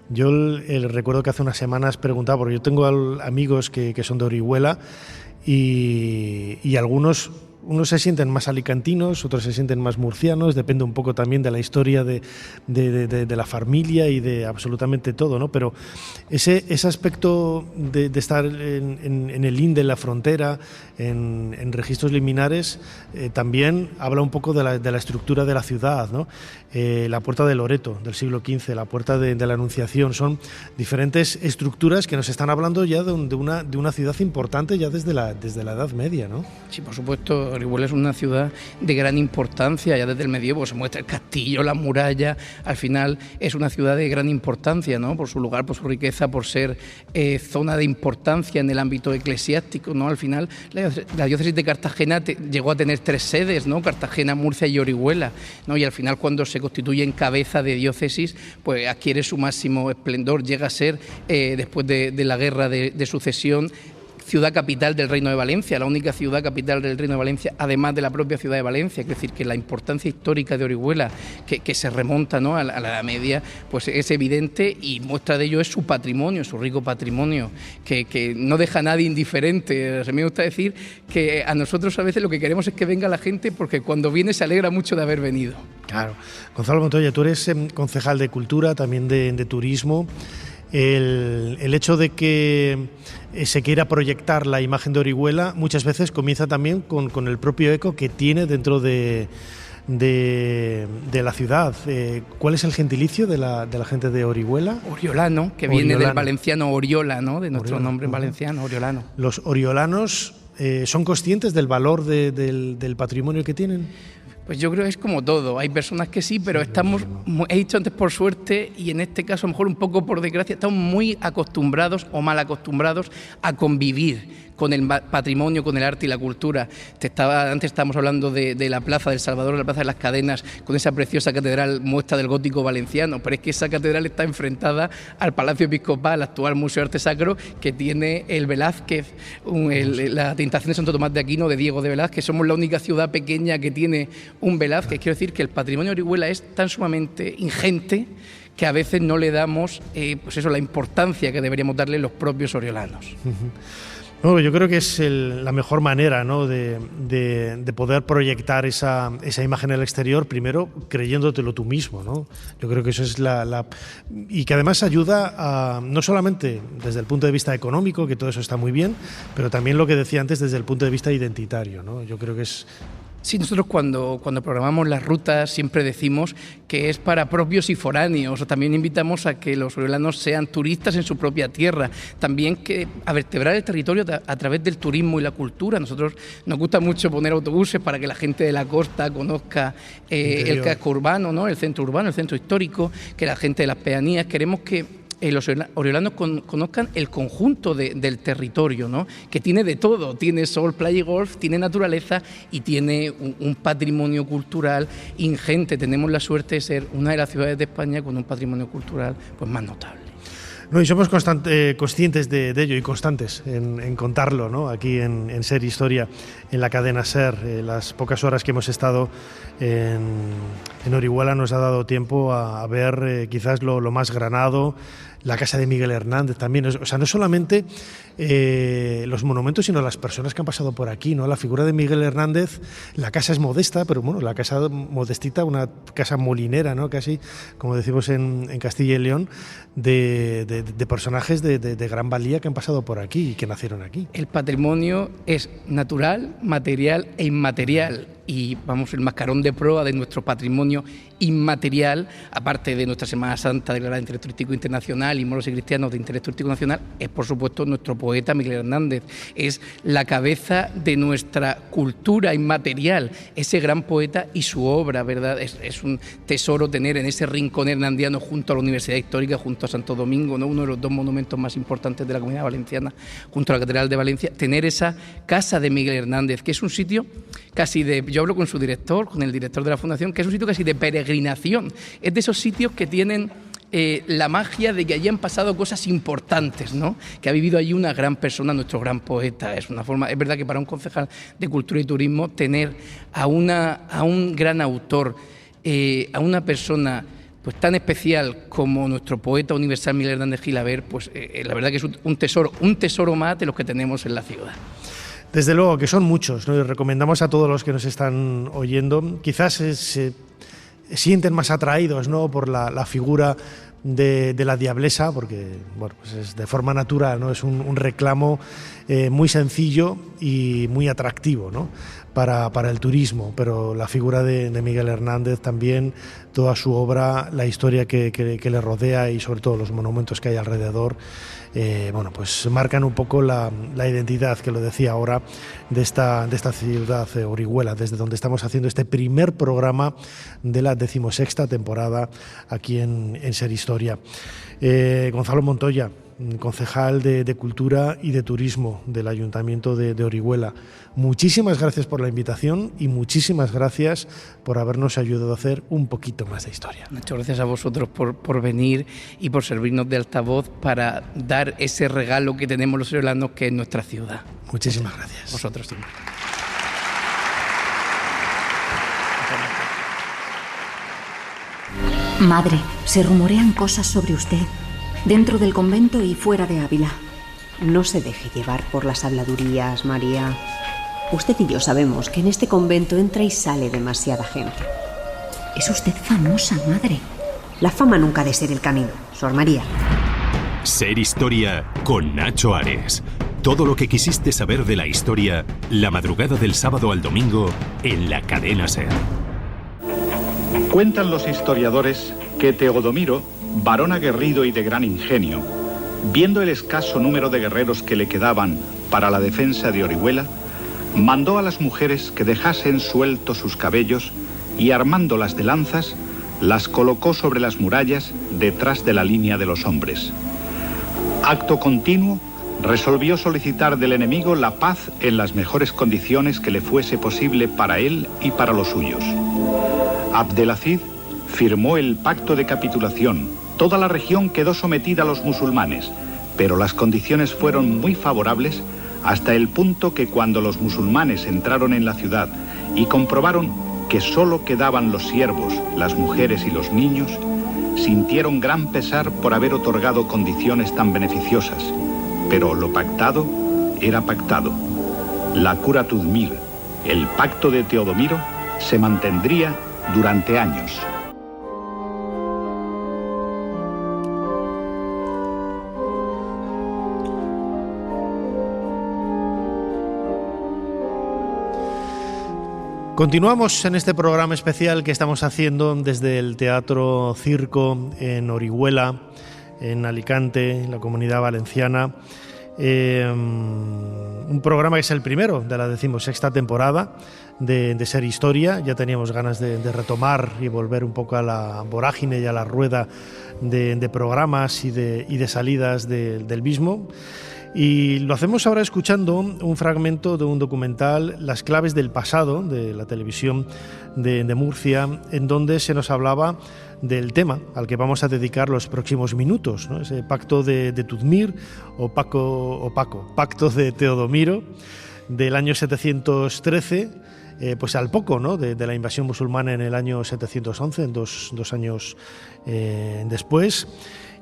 Yo recuerdo que hace unas semanas preguntaba, porque yo tengo amigos que son de Orihuela y algunos... Unos se sienten más alicantinos, otros se sienten más murcianos, depende un poco también de la historia de la familia y de absolutamente todo, ¿no? Pero ese aspecto de estar en el linde, en la frontera, en registros liminares, también habla un poco de la estructura de la ciudad, ¿no? La Puerta de Loreto del siglo XV, la Puerta de la Anunciación, son diferentes estructuras que nos están hablando ya de una ciudad importante ya desde la Edad Media, ¿no? Sí, por supuesto. Orihuela es una ciudad de gran importancia, ya desde el medievo se muestra el castillo, la muralla, al final es una ciudad de gran importancia, ¿no? Por su lugar, por su riqueza, por ser zona de importancia en el ámbito eclesiástico, ¿no? Al final la diócesis de Cartagena llegó a tener 3 sedes, ¿no? Cartagena, Murcia y Orihuela, ¿no? Y al final cuando se constituye en cabeza de diócesis, pues adquiere su máximo esplendor, llega a ser, después de la guerra de sucesión, ciudad capital del Reino de Valencia, la única ciudad capital del Reino de Valencia, además de la propia ciudad de Valencia. Es decir, que la importancia histórica de Orihuela, que se remonta, ¿no? a la Edad Media, pues es evidente, y muestra de ello es su patrimonio, su rico patrimonio, que no deja a nadie indiferente. Me gusta decir que a nosotros a veces lo que queremos es que venga la gente, porque cuando viene se alegra mucho de haber venido. Claro. Gonzalo Montoya, tú eres concejal de Cultura, también de Turismo. El hecho de que se quiera proyectar la imagen de Orihuela muchas veces comienza también con el propio eco que tiene dentro de la ciudad. ¿Cuál es el gentilicio de la gente de Orihuela? Oriolano, que viene del valenciano Oriola, ¿no? De nuestro nombre en valenciano, Oriolano. ¿Los oriolanos son conscientes del valor del patrimonio que tienen? Pues yo creo que es como todo, hay personas que sí, pero estamos, he dicho antes por suerte, y en este caso a lo mejor un poco por desgracia, estamos muy acostumbrados o mal acostumbrados a convivir con el patrimonio, con el arte y la cultura. Antes estábamos hablando de la Plaza del Salvador, la Plaza de las Cadenas, con esa preciosa catedral muestra del gótico valenciano, pero es que esa catedral está enfrentada al Palacio Episcopal, el actual Museo de Arte Sacro, que tiene el Velázquez, la Tentación de Santo Tomás de Aquino, de Diego de Velázquez. Somos la única ciudad pequeña que tiene un Velázquez. Quiero decir que el patrimonio de Orihuela es tan sumamente ingente que a veces no le damos la importancia que deberíamos darle los propios oriolanos. No, yo creo que es la mejor manera, ¿no? de poder proyectar esa imagen al exterior, primero creyéndotelo tú mismo, ¿no? Yo creo que eso es y que además ayuda no solamente desde el punto de vista económico, que todo eso está muy bien, pero también lo que decía antes desde el punto de vista identitario, ¿no? Yo creo que es... Sí, nosotros cuando programamos las rutas siempre decimos que es para propios y foráneos, o también invitamos a que los oriolanos sean turistas en su propia tierra, también a vertebrar el territorio a través del turismo y la cultura. Nosotros nos gusta mucho poner autobuses para que la gente de la costa conozca el casco urbano, ¿no? El centro urbano, el centro histórico, que la gente de las pedanías. Queremos que los oriolanos conozcan el conjunto del territorio, ¿no? Que tiene de todo, tiene sol, playa y golf, tiene naturaleza y tiene un patrimonio cultural ingente. Tenemos la suerte de ser una de las ciudades de España con un patrimonio cultural pues más notable. No, y somos conscientes de ello y constantes en contarlo, ¿no? Aquí en Ser Historia, en la cadena Ser. Las pocas horas que hemos estado en Orihuela nos ha dado tiempo a ver quizás lo más granado, la casa de Miguel Hernández también. O sea, no solamente los monumentos, sino las personas que han pasado por aquí, ¿no? La figura de Miguel Hernández, la casa es modesta, pero bueno, la casa modestita, una casa molinera, ¿no? Casi, como decimos en Castilla y León, de personajes de gran valía que han pasado por aquí y que nacieron aquí. El patrimonio es natural, material e inmaterial. y vamos, el mascarón de proa de nuestro patrimonio inmaterial, aparte de nuestra Semana Santa declarada de interés turístico internacional y moros y cristianos de interés turístico nacional, es por supuesto nuestro poeta Miguel Hernández. Es la cabeza de nuestra cultura inmaterial, ese gran poeta y su obra, ¿verdad? Es un tesoro tener en ese rincón hernandiano junto a la Universidad Histórica, junto a Santo Domingo, ¿no? Uno de los dos monumentos más importantes de la Comunidad Valenciana, junto a la Catedral de Valencia, tener esa casa de Miguel Hernández, que es un sitio casi de, yo hablo con su director, con el director de la Fundación, que es un sitio casi de peregrinación, es de esos sitios que tienen la magia de que allí han pasado cosas importantes, ¿no? Que ha vivido allí una gran persona, nuestro gran poeta. Es una forma, es verdad que para un concejal de Cultura y Turismo tener a un gran autor, a una persona pues tan especial como nuestro poeta universal Miguel Hernández Gilaber, pues la verdad que es un tesoro más de los que tenemos en la ciudad. Desde luego que son muchos, ¿no? Y recomendamos a todos los que nos están oyendo, quizás se sienten más atraídos, ¿no? Por la figura de la diablesa, porque bueno, pues es de forma natural, ¿no? Es un reclamo muy sencillo y muy atractivo, ¿no? para el turismo, pero la figura de Miguel Hernández también, toda su obra, la historia que le rodea y sobre todo los monumentos que hay alrededor, bueno, pues marcan un poco la identidad, que lo decía ahora, de esta ciudad, Orihuela, desde donde estamos haciendo este primer programa de la 16ª temporada aquí en Ser Historia. Gonzalo Montoya, concejal de Cultura y de Turismo del Ayuntamiento de Orihuela, muchísimas gracias por la invitación y muchísimas gracias por habernos ayudado a hacer un poquito más de historia. Muchas gracias a vosotros por venir y por servirnos de altavoz para dar ese regalo que tenemos los oriolanos, que es nuestra ciudad. Muchísimas gracias. Vosotros siempre. Madre, se rumorean cosas sobre usted, dentro del convento y fuera de Ávila. No se deje llevar por las habladurías, María. Usted y yo sabemos que en este convento entra y sale demasiada gente. Es usted famosa, madre. La fama nunca ha de ser el camino, Sor María. Ser Historia con Nacho Ares. Todo lo que quisiste saber de la historia, la madrugada del sábado al domingo en la cadena SER. Cuentan los historiadores que Teodomiro, varón aguerrido y de gran ingenio, viendo el escaso número de guerreros que le quedaban para la defensa de Orihuela, mandó a las mujeres que dejasen sueltos sus cabellos y, armándolas de lanzas, las colocó sobre las murallas detrás de la línea de los hombres. Acto continuo, resolvió solicitar del enemigo la paz en las mejores condiciones que le fuese posible para él y para los suyos. Abdelazid firmó el pacto de capitulación. Toda la región quedó sometida a los musulmanes, pero las condiciones fueron muy favorables hasta el punto que cuando los musulmanes entraron en la ciudad y comprobaron que solo quedaban los siervos, las mujeres y los niños, sintieron gran pesar por haber otorgado condiciones tan beneficiosas. Pero lo pactado era pactado. La Cura Tudmir, el pacto de Teodomiro, se mantendría durante años. Continuamos en este programa especial que estamos haciendo desde el Teatro Circo en Orihuela, en Alicante, en la Comunidad Valenciana. Un programa que es el primero de la 16ª temporada de Ser Historia. Ya teníamos ganas de retomar y volver un poco a la vorágine y a la rueda de programas y de salidas del mismo. Y lo hacemos ahora escuchando un fragmento de un documental, Las claves del pasado, de la televisión de Murcia, en donde se nos hablaba del tema al que vamos a dedicar los próximos minutos, ¿no? Ese pacto de Tudmir o pacto de Teodomiro del año 713, pues al poco, ¿no? de la invasión musulmana en el año 711, en dos años después,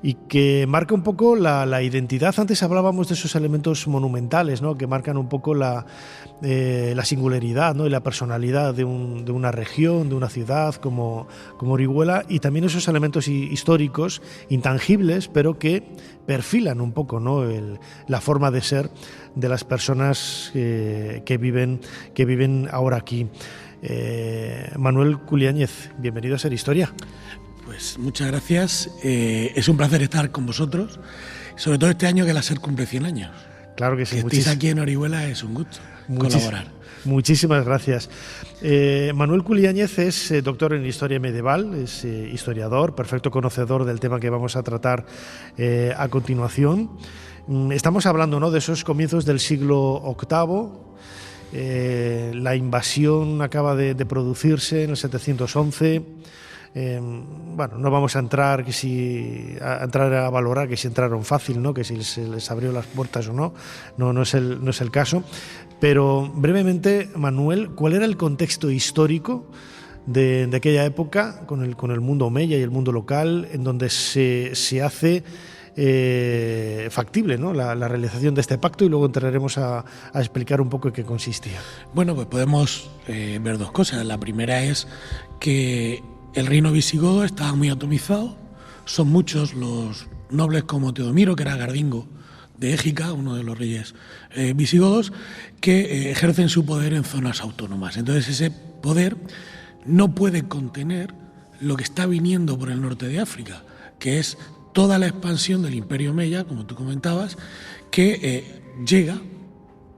y que marca un poco la identidad. Antes hablábamos de esos elementos monumentales, ¿no? Que marcan un poco la singularidad, ¿no? Y la personalidad de una región, de una ciudad como Orihuela, y también esos elementos históricos intangibles, pero que perfilan un poco, ¿no? La forma de ser de las personas que viven ahora aquí. Manuel Culiáñez, bienvenido a Ser Historia. Pues muchas gracias, es un placer estar con vosotros, sobre todo este año que la SER cumple 100 años. Claro que sí. Que estéis aquí en Orihuela es un gusto colaborar. Muchísimas gracias. Manuel Culiáñez es doctor en Historia Medieval, es historiador, perfecto conocedor del tema que vamos a tratar a continuación. Estamos hablando, ¿no?, de esos comienzos del siglo VIII. La invasión acaba de producirse en el 711. Bueno, no vamos a entrar a valorar que si entraron fácil, ¿no?, que si se les abrió las puertas o no. No es el caso. Pero brevemente, Manuel, ¿cuál era el contexto histórico de aquella época con el mundo omeya y el mundo local, en donde se hace factible, ¿no?, la realización de este pacto, y luego entraremos a explicar un poco en qué consistía? Bueno, pues podemos ver dos cosas. La primera es que el reino visigodo estaba muy atomizado. Son muchos los nobles como Teodomiro, que era gardingo de Égica, uno de los reyes visigodos, que ejercen su poder en zonas autónomas. Entonces ese poder no puede contener lo que está viniendo por el norte de África, que es toda la expansión del Imperio Omeya, como tú comentabas, que llega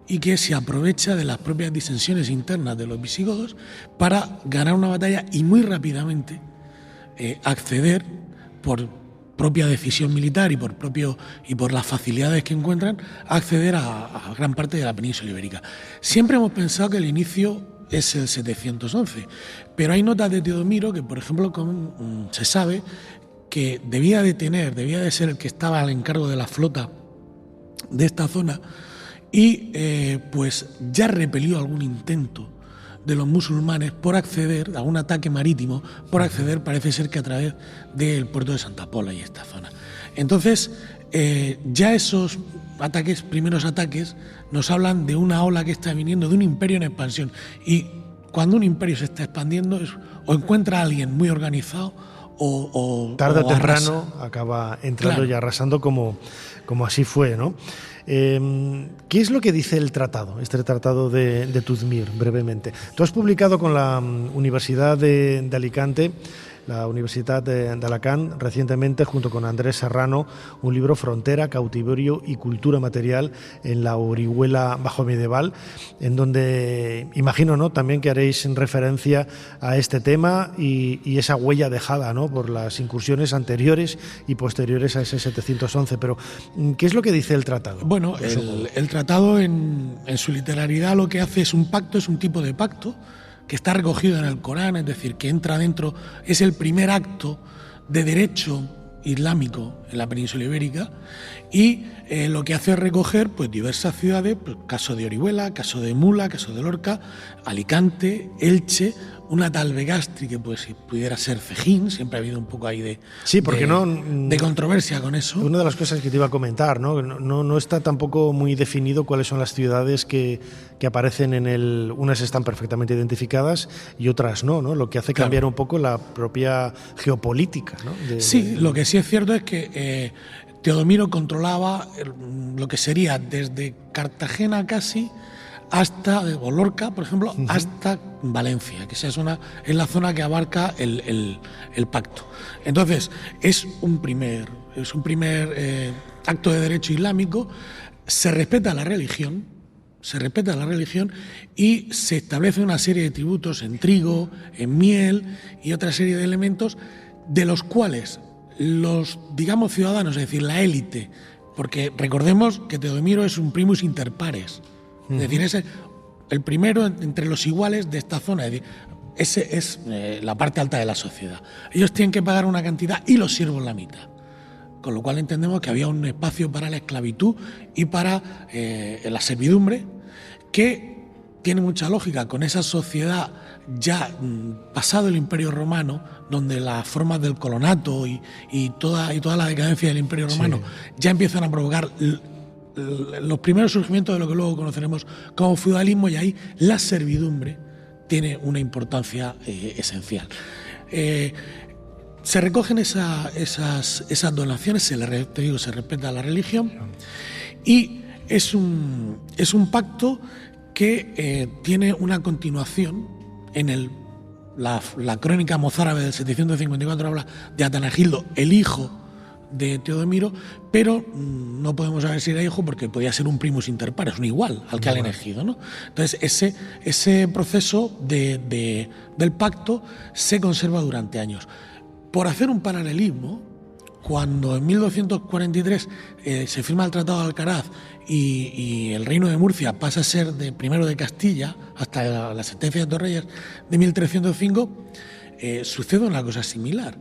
y que se aprovecha de las propias disensiones internas de los visigodos para ganar una batalla y muy rápidamente acceder por propia decisión militar y por las facilidades que encuentran, a acceder a gran parte de la península ibérica. Siempre hemos pensado que el inicio es el 711, pero hay notas de Teodomiro que, por ejemplo, se sabe que debía de ser el que estaba al encargo de la flota de esta zona, y pues ya repelió algún intento de los musulmanes por acceder a un ataque marítimo, parece ser que a través del puerto de Santa Pola y esta zona. Entonces, ya esos primeros ataques, nos hablan de una ola que está viniendo, de un imperio en expansión. Y cuando un imperio se está expandiendo, o encuentra a alguien muy organizado, o tarde o temprano arrasa. Acaba entrando, Claro. y arrasando como así fue, ¿no? ¿Qué es lo que dice el tratado, este tratado de Tuzmir, brevemente? Tú has publicado con la Universidad de Alicante, la Universidad de Alacant, recientemente, junto con Andrés Serrano, un libro, Frontera, Cautiverio y Cultura Material en la Orihuela bajo medieval, en donde imagino, ¿no?, también que haréis referencia a este tema y esa huella dejada, ¿no?, por las incursiones anteriores y posteriores a ese 711. Pero, ¿qué es lo que dice el tratado? Bueno, el tratado en su literalidad lo que hace es un pacto, es un tipo de pacto que está recogido en el Corán, es decir, que entra dentro, es el primer acto de derecho islámico en la península ibérica, y lo que hace es recoger pues diversas ciudades, pues, caso de Orihuela, caso de Mula, caso de Lorca, Alicante, Elche, una tal Begastri que pues si pudiera ser Cejín. Siempre ha habido un poco ahí de controversia con eso. Una de las cosas que te iba a comentar, no está tampoco muy definido cuáles son las ciudades que aparecen en el. Unas están perfectamente identificadas y otras no, lo que hace cambiar un poco la propia geopolítica, ¿no? Lo que sí es cierto es que Teodomiro controlaba lo que sería desde Cartagena casi hasta, o Lorca, por ejemplo, hasta Valencia, que es la zona que abarca el pacto. Entonces, es un primer acto de derecho islámico. Se respeta la religión y se establece una serie de tributos en trigo, en miel y otra serie de elementos, de los cuales los, digamos, ciudadanos, es decir, la élite, porque recordemos que Teodomiro es un primus inter pares, es decir, es el primero entre los iguales de esta zona, es decir, ese es la parte alta de la sociedad. Ellos tienen que pagar una cantidad y los siervos la mitad, con lo cual entendemos que había un espacio para la esclavitud y para la servidumbre, que tiene mucha lógica con esa sociedad ya pasado el Imperio Romano, donde las formas del colonato y toda la decadencia del Imperio Romano ya empiezan a provocar los primeros surgimientos de lo que luego conoceremos como feudalismo, y ahí la servidumbre tiene una importancia esencial. Se recogen esas donaciones, se respeta la religión, y es un pacto que tiene una continuación la crónica mozárabe del 754 habla de Atanagildo, el hijo de Teodomiro, pero no podemos saber si era hijo porque podía ser un primus inter pares, un igual al que han elegido, ¿no? Entonces ese proceso del pacto se conserva durante años. Por hacer un paralelismo, cuando en 1243 se firma el Tratado de Alcaraz y el reino de Murcia pasa a ser primero de Castilla hasta la sentencia de Torreyes de 1305, sucede una cosa similar.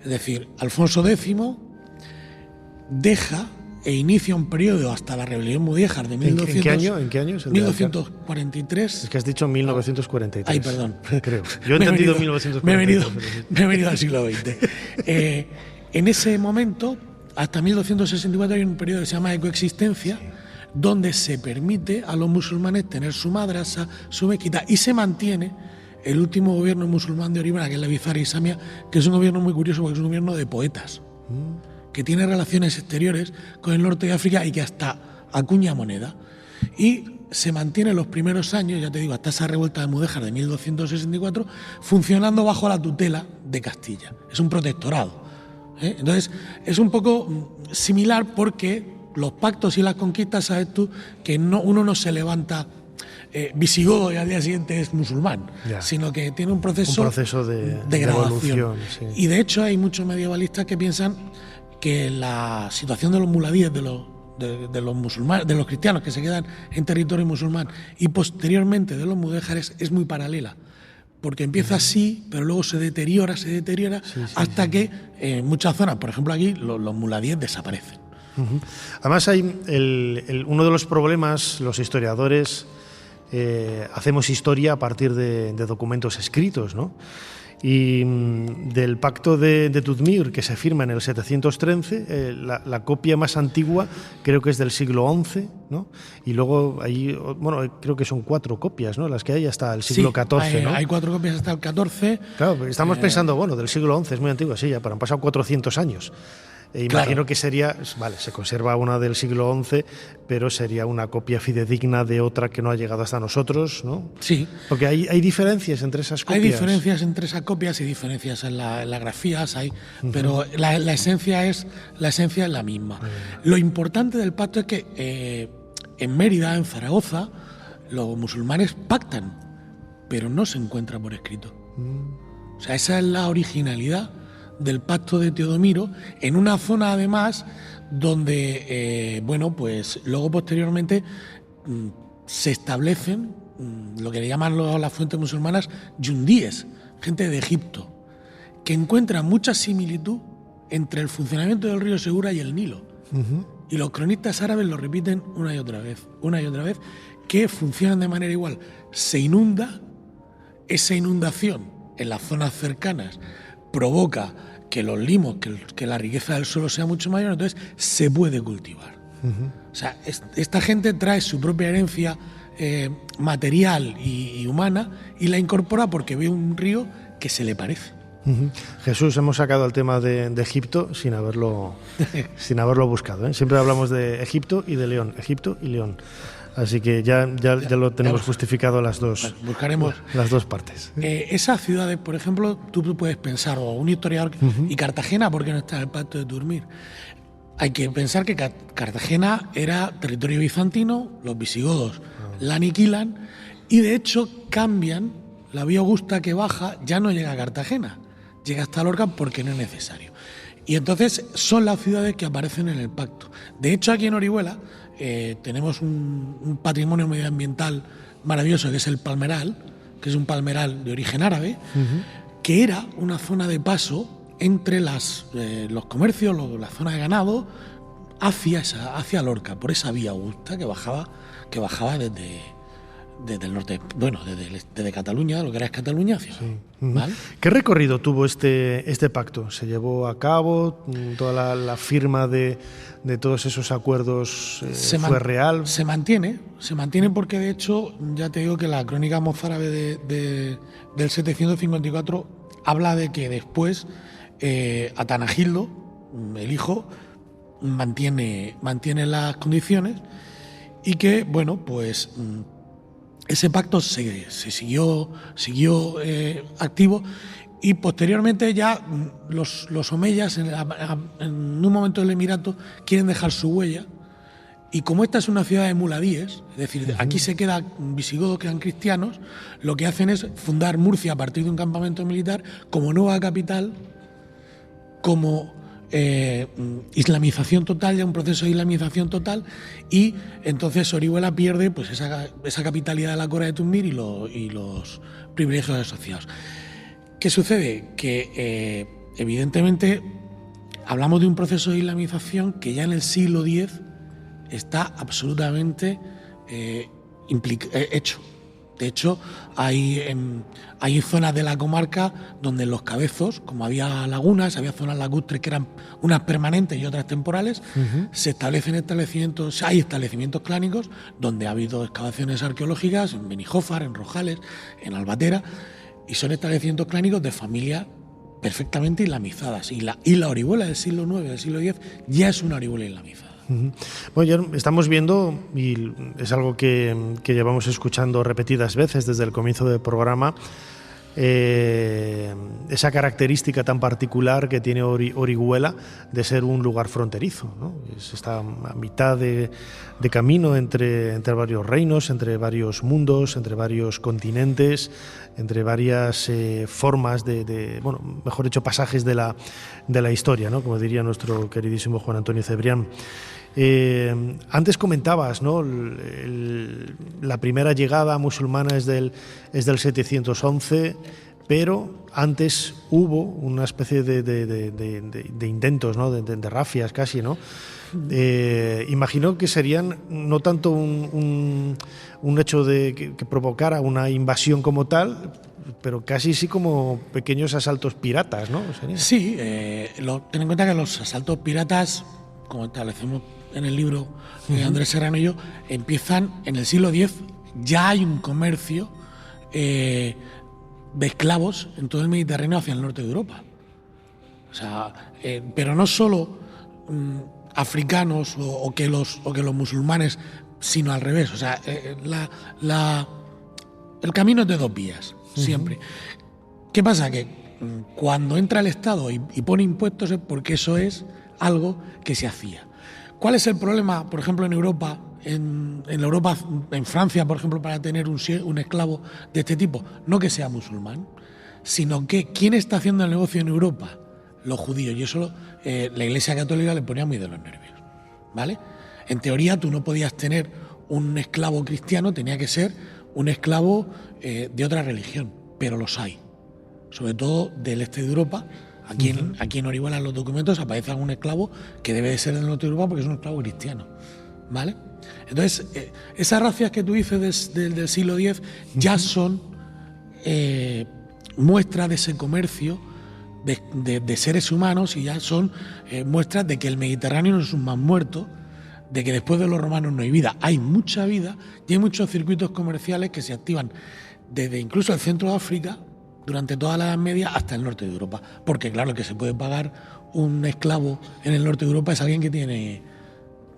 Es decir, Alfonso X deja e inicia un periodo hasta la rebelión mudéjar de 1200. ¿En qué año? 1243. Es que has dicho 1943. Ay, perdón. Creo. Yo he entendido 1943. Me he venido al siglo XX. En ese momento, hasta 1264, hay un periodo que se llama de coexistencia, donde se permite a los musulmanes tener su madrasa, su mezquita, y se mantiene el último gobierno musulmán de Orihuela, que es la Bizarra Isamia, que es un gobierno muy curioso porque es un gobierno de poetas, que tiene relaciones exteriores con el norte de África y que hasta acuña moneda. Y se mantiene los primeros años, ya te digo, hasta esa revuelta de Mudéjar de 1264, funcionando bajo la tutela de Castilla. Es un protectorado. Entonces, es un poco similar porque los pactos y las conquistas, sabes tú, que uno no se levanta visigodo y al día siguiente es musulmán, sino que tiene un proceso de gradación. Sí. Y de hecho hay muchos medievalistas que piensan que la situación de los muladíes, de los musulmanes, de los cristianos que se quedan en territorio musulmán y posteriormente de los mudéjares es muy paralela. Porque empieza así, pero luego se deteriora hasta que en muchas zonas, por ejemplo aquí, los muladíes desaparecen. Además hay uno de los problemas, los historiadores hacemos historia a partir de documentos escritos, ¿no? Y del pacto de Tudmir, que se firma en el 713, la copia más antigua creo que es del siglo XI, ¿no? Y luego ahí, bueno, creo que son 4 copias, ¿no? Las que hay hasta el siglo XIV, ¿no? Hay 4 copias hasta el XIV. Claro, estamos pensando, bueno, del siglo XI es muy antiguo, sí, ya, pero han pasado 400 años. Imagino que sería, vale, se conserva una del siglo XI, pero sería una copia fidedigna de otra que no ha llegado hasta nosotros, ¿no? Sí. Porque hay diferencias entre esas copias. Hay diferencias entre esas copias y diferencias en las grafías, pero la esencia es la misma. Lo importante del pacto es que en Mérida, en Zaragoza, los musulmanes pactan, pero no se encuentra por escrito. O sea, esa es la originalidad del pacto de Teodomiro, en una zona además donde, pues luego posteriormente se establecen lo que le llaman las fuentes musulmanas yundíes, gente de Egipto, que encuentran mucha similitud entre el funcionamiento del río Segura y el Nilo. Y los cronistas árabes lo repiten una y otra vez, que funcionan de manera igual. Se inunda, esa inundación en las zonas cercanas provoca que los limos, que la riqueza del suelo sea mucho mayor, entonces se puede cultivar. O sea, esta gente trae su propia herencia material y humana y la incorpora porque ve un río que se le parece. Jesús, hemos sacado el tema de Egipto sin haberlo buscado, ¿eh? Siempre hablamos de Egipto y de León, Egipto y León. Así que ya lo tenemos justificado las dos. Buscaremos las dos partes. Esas ciudades, por ejemplo, tú puedes pensar, o un historiador, y Cartagena, ¿por qué no está en el pacto de Tudmir? Hay que pensar que Cartagena era territorio bizantino, los visigodos la aniquilan y de hecho cambian la vía Augusta que baja, ya no llega a Cartagena, llega hasta Lorca porque no es necesario. Y entonces son las ciudades que aparecen en el pacto. De hecho, aquí en Orihuela tenemos un patrimonio medioambiental maravilloso que es el Palmeral, que es un palmeral de origen árabe, que era una zona de paso entre los comercios, la zona de ganado, hacia Lorca, por esa vía Augusta que bajaba desde el norte, desde Cataluña, lo que era Cataluña, hacia ¿vale? ¿Qué recorrido tuvo este pacto? ¿Se llevó a cabo toda la firma de todos esos acuerdos? ¿Fue real? Se mantiene porque de hecho ya te digo que la crónica mozárabe del 754 habla de que después Atanagildo, el hijo, mantiene las condiciones y que, ese pacto se siguió activo, y posteriormente ya los omeyas en un momento del Emirato quieren dejar su huella, y como esta es una ciudad de muladíes, es decir, aquí se queda visigodos, quedan cristianos, lo que hacen es fundar Murcia a partir de un campamento militar como nueva capital, como islamización total, ya un proceso de islamización total, y entonces Orihuela pierde pues esa capitalidad de la Cora de Tuzmir y los privilegios asociados. ¿Qué sucede? Que evidentemente hablamos de un proceso de islamización que ya en el siglo X está absolutamente hecho. De hecho, hay zonas de la comarca donde en los cabezos, como había lagunas, había zonas lacustres que eran unas permanentes y otras temporales, se establecen hay establecimientos clánicos donde ha habido excavaciones arqueológicas en Benijófar, en Rojales, en Albatera, y son establecimientos clánicos de familias perfectamente islamizadas. Y la Orihuela del siglo IX, del siglo X, ya es una Orihuela islamizada. Bueno, ya estamos viendo, y es algo que llevamos escuchando repetidas veces desde el comienzo del programa, esa característica tan particular que tiene Orihuela de ser un lugar fronterizo, ¿no? Está a mitad de camino entre varios reinos, entre varios mundos, entre varios continentes, entre varias formas bueno, mejor dicho, pasajes de la historia, ¿no? Como diría nuestro queridísimo Juan Antonio Cebrián. Antes comentabas, ¿no? La primera llegada musulmana es del 711, pero antes hubo una especie de intentos, ¿no? de rafias casi, ¿no? Imagino que serían no tanto un hecho que provocara una invasión como tal, pero casi sí como pequeños asaltos piratas, ¿no? Sí, ten en cuenta que los asaltos piratas, como establecemos en el libro de Andrés Serrano y yo, empiezan en el siglo X. Ya hay un comercio de esclavos en todo el Mediterráneo hacia el norte de Europa. O sea, pero no solo africanos o que los musulmanes, sino al revés. O sea, el camino es de dos vías, siempre. ¿Qué pasa? Que cuando entra el Estado y pone impuestos es porque eso es algo que se hacía. ¿Cuál es el problema, por ejemplo, en Europa, en Francia, por ejemplo, para tener un esclavo de este tipo? No que sea musulmán, sino que ¿quién está haciendo el negocio en Europa? Los judíos. Y eso la Iglesia Católica le ponía muy de los nervios, ¿vale? En teoría tú no podías tener un esclavo cristiano, tenía que ser un esclavo de otra religión, pero los hay, sobre todo del este de Europa. Aquí en Orihuela en los documentos aparece algún esclavo que debe de ser del norte de Europa porque es un esclavo cristiano, ¿vale? Entonces, esas racias que tú dices del siglo X ya son muestras de ese comercio de seres humanos, y ya son muestras de que el Mediterráneo no es un mar muerto, de que después de los romanos no hay vida. Hay mucha vida y hay muchos circuitos comerciales que se activan desde incluso el centro de África durante toda la Edad Media hasta el norte de Europa. Porque claro, el que se puede pagar un esclavo en el norte de Europa es alguien que tiene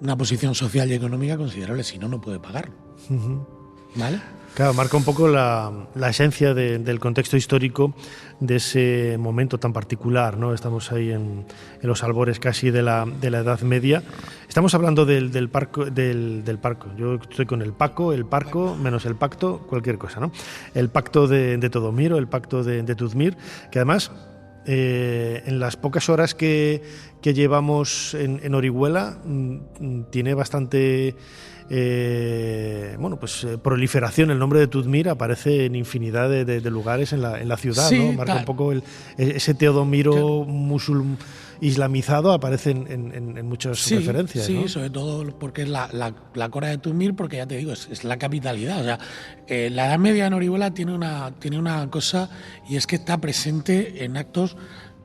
una posición social y económica considerable, si no, no puede pagarlo. ¿Vale? Claro, marca un poco la esencia del contexto histórico de ese momento tan particular, ¿no? Estamos ahí en los albores casi de la Edad Media. Estamos hablando del parco. Yo estoy con el parco, menos el pacto, cualquier cosa, ¿no? El pacto de Todomiro, el pacto de Tuzmir, que además en las pocas horas que llevamos en Orihuela tiene bastante proliferación. El nombre de Tuzmir aparece en infinidad de lugares en la ciudad, sí, ¿no? Marca un poco ese Teodomiro islamizado, aparece en muchas referencias. Sí, ¿no? Sobre todo porque es la Cora de Tuzmir, porque ya te digo, es la capitalidad. O sea, la Edad Media en Orihuela tiene una cosa, y es que está presente en actos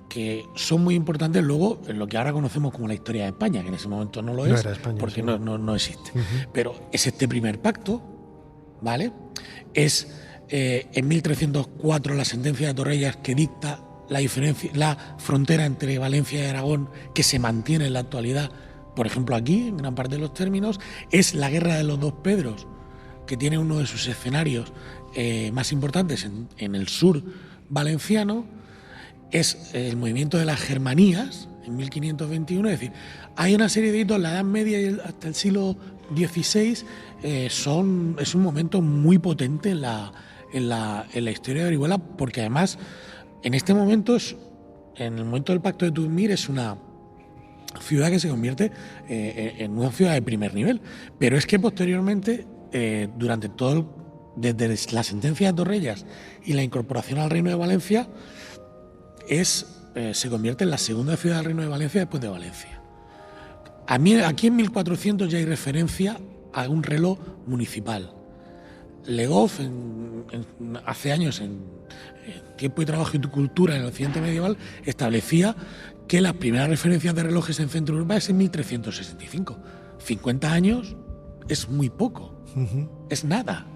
que son muy importantes luego en lo que ahora conocemos como la historia de España, que en ese momento no lo es, España, porque sí, no existe. Pero es este primer pacto, ¿vale? Es en 1304 la sentencia de Torrellas que dicta la frontera entre Valencia y Aragón, que se mantiene en la actualidad, por ejemplo aquí, en gran parte de los términos. Es la guerra de los dos Pedros, que tiene uno de sus escenarios más importantes en el sur valenciano, es el movimiento de las Germanías, en 1521, es decir, hay una serie de hitos, la Edad Media y hasta el siglo XVI, es un momento muy potente en la historia de Orihuela, porque además, en este momento, en el momento del Pacto de Tudmir, es una ciudad que se convierte en una ciudad de primer nivel, pero es que posteriormente, desde la sentencia de Torrellas y la incorporación al Reino de Valencia, se convierte en la segunda ciudad del Reino de Valencia después de Valencia. Aquí en 1400 ya hay referencia a un reloj municipal. Legov, hace años, en Tiempo y Trabajo y Cultura en el Occidente Medieval, establecía que las primeras referencias de relojes en Centro Europa es en 1365. 50 años es muy poco, es nada.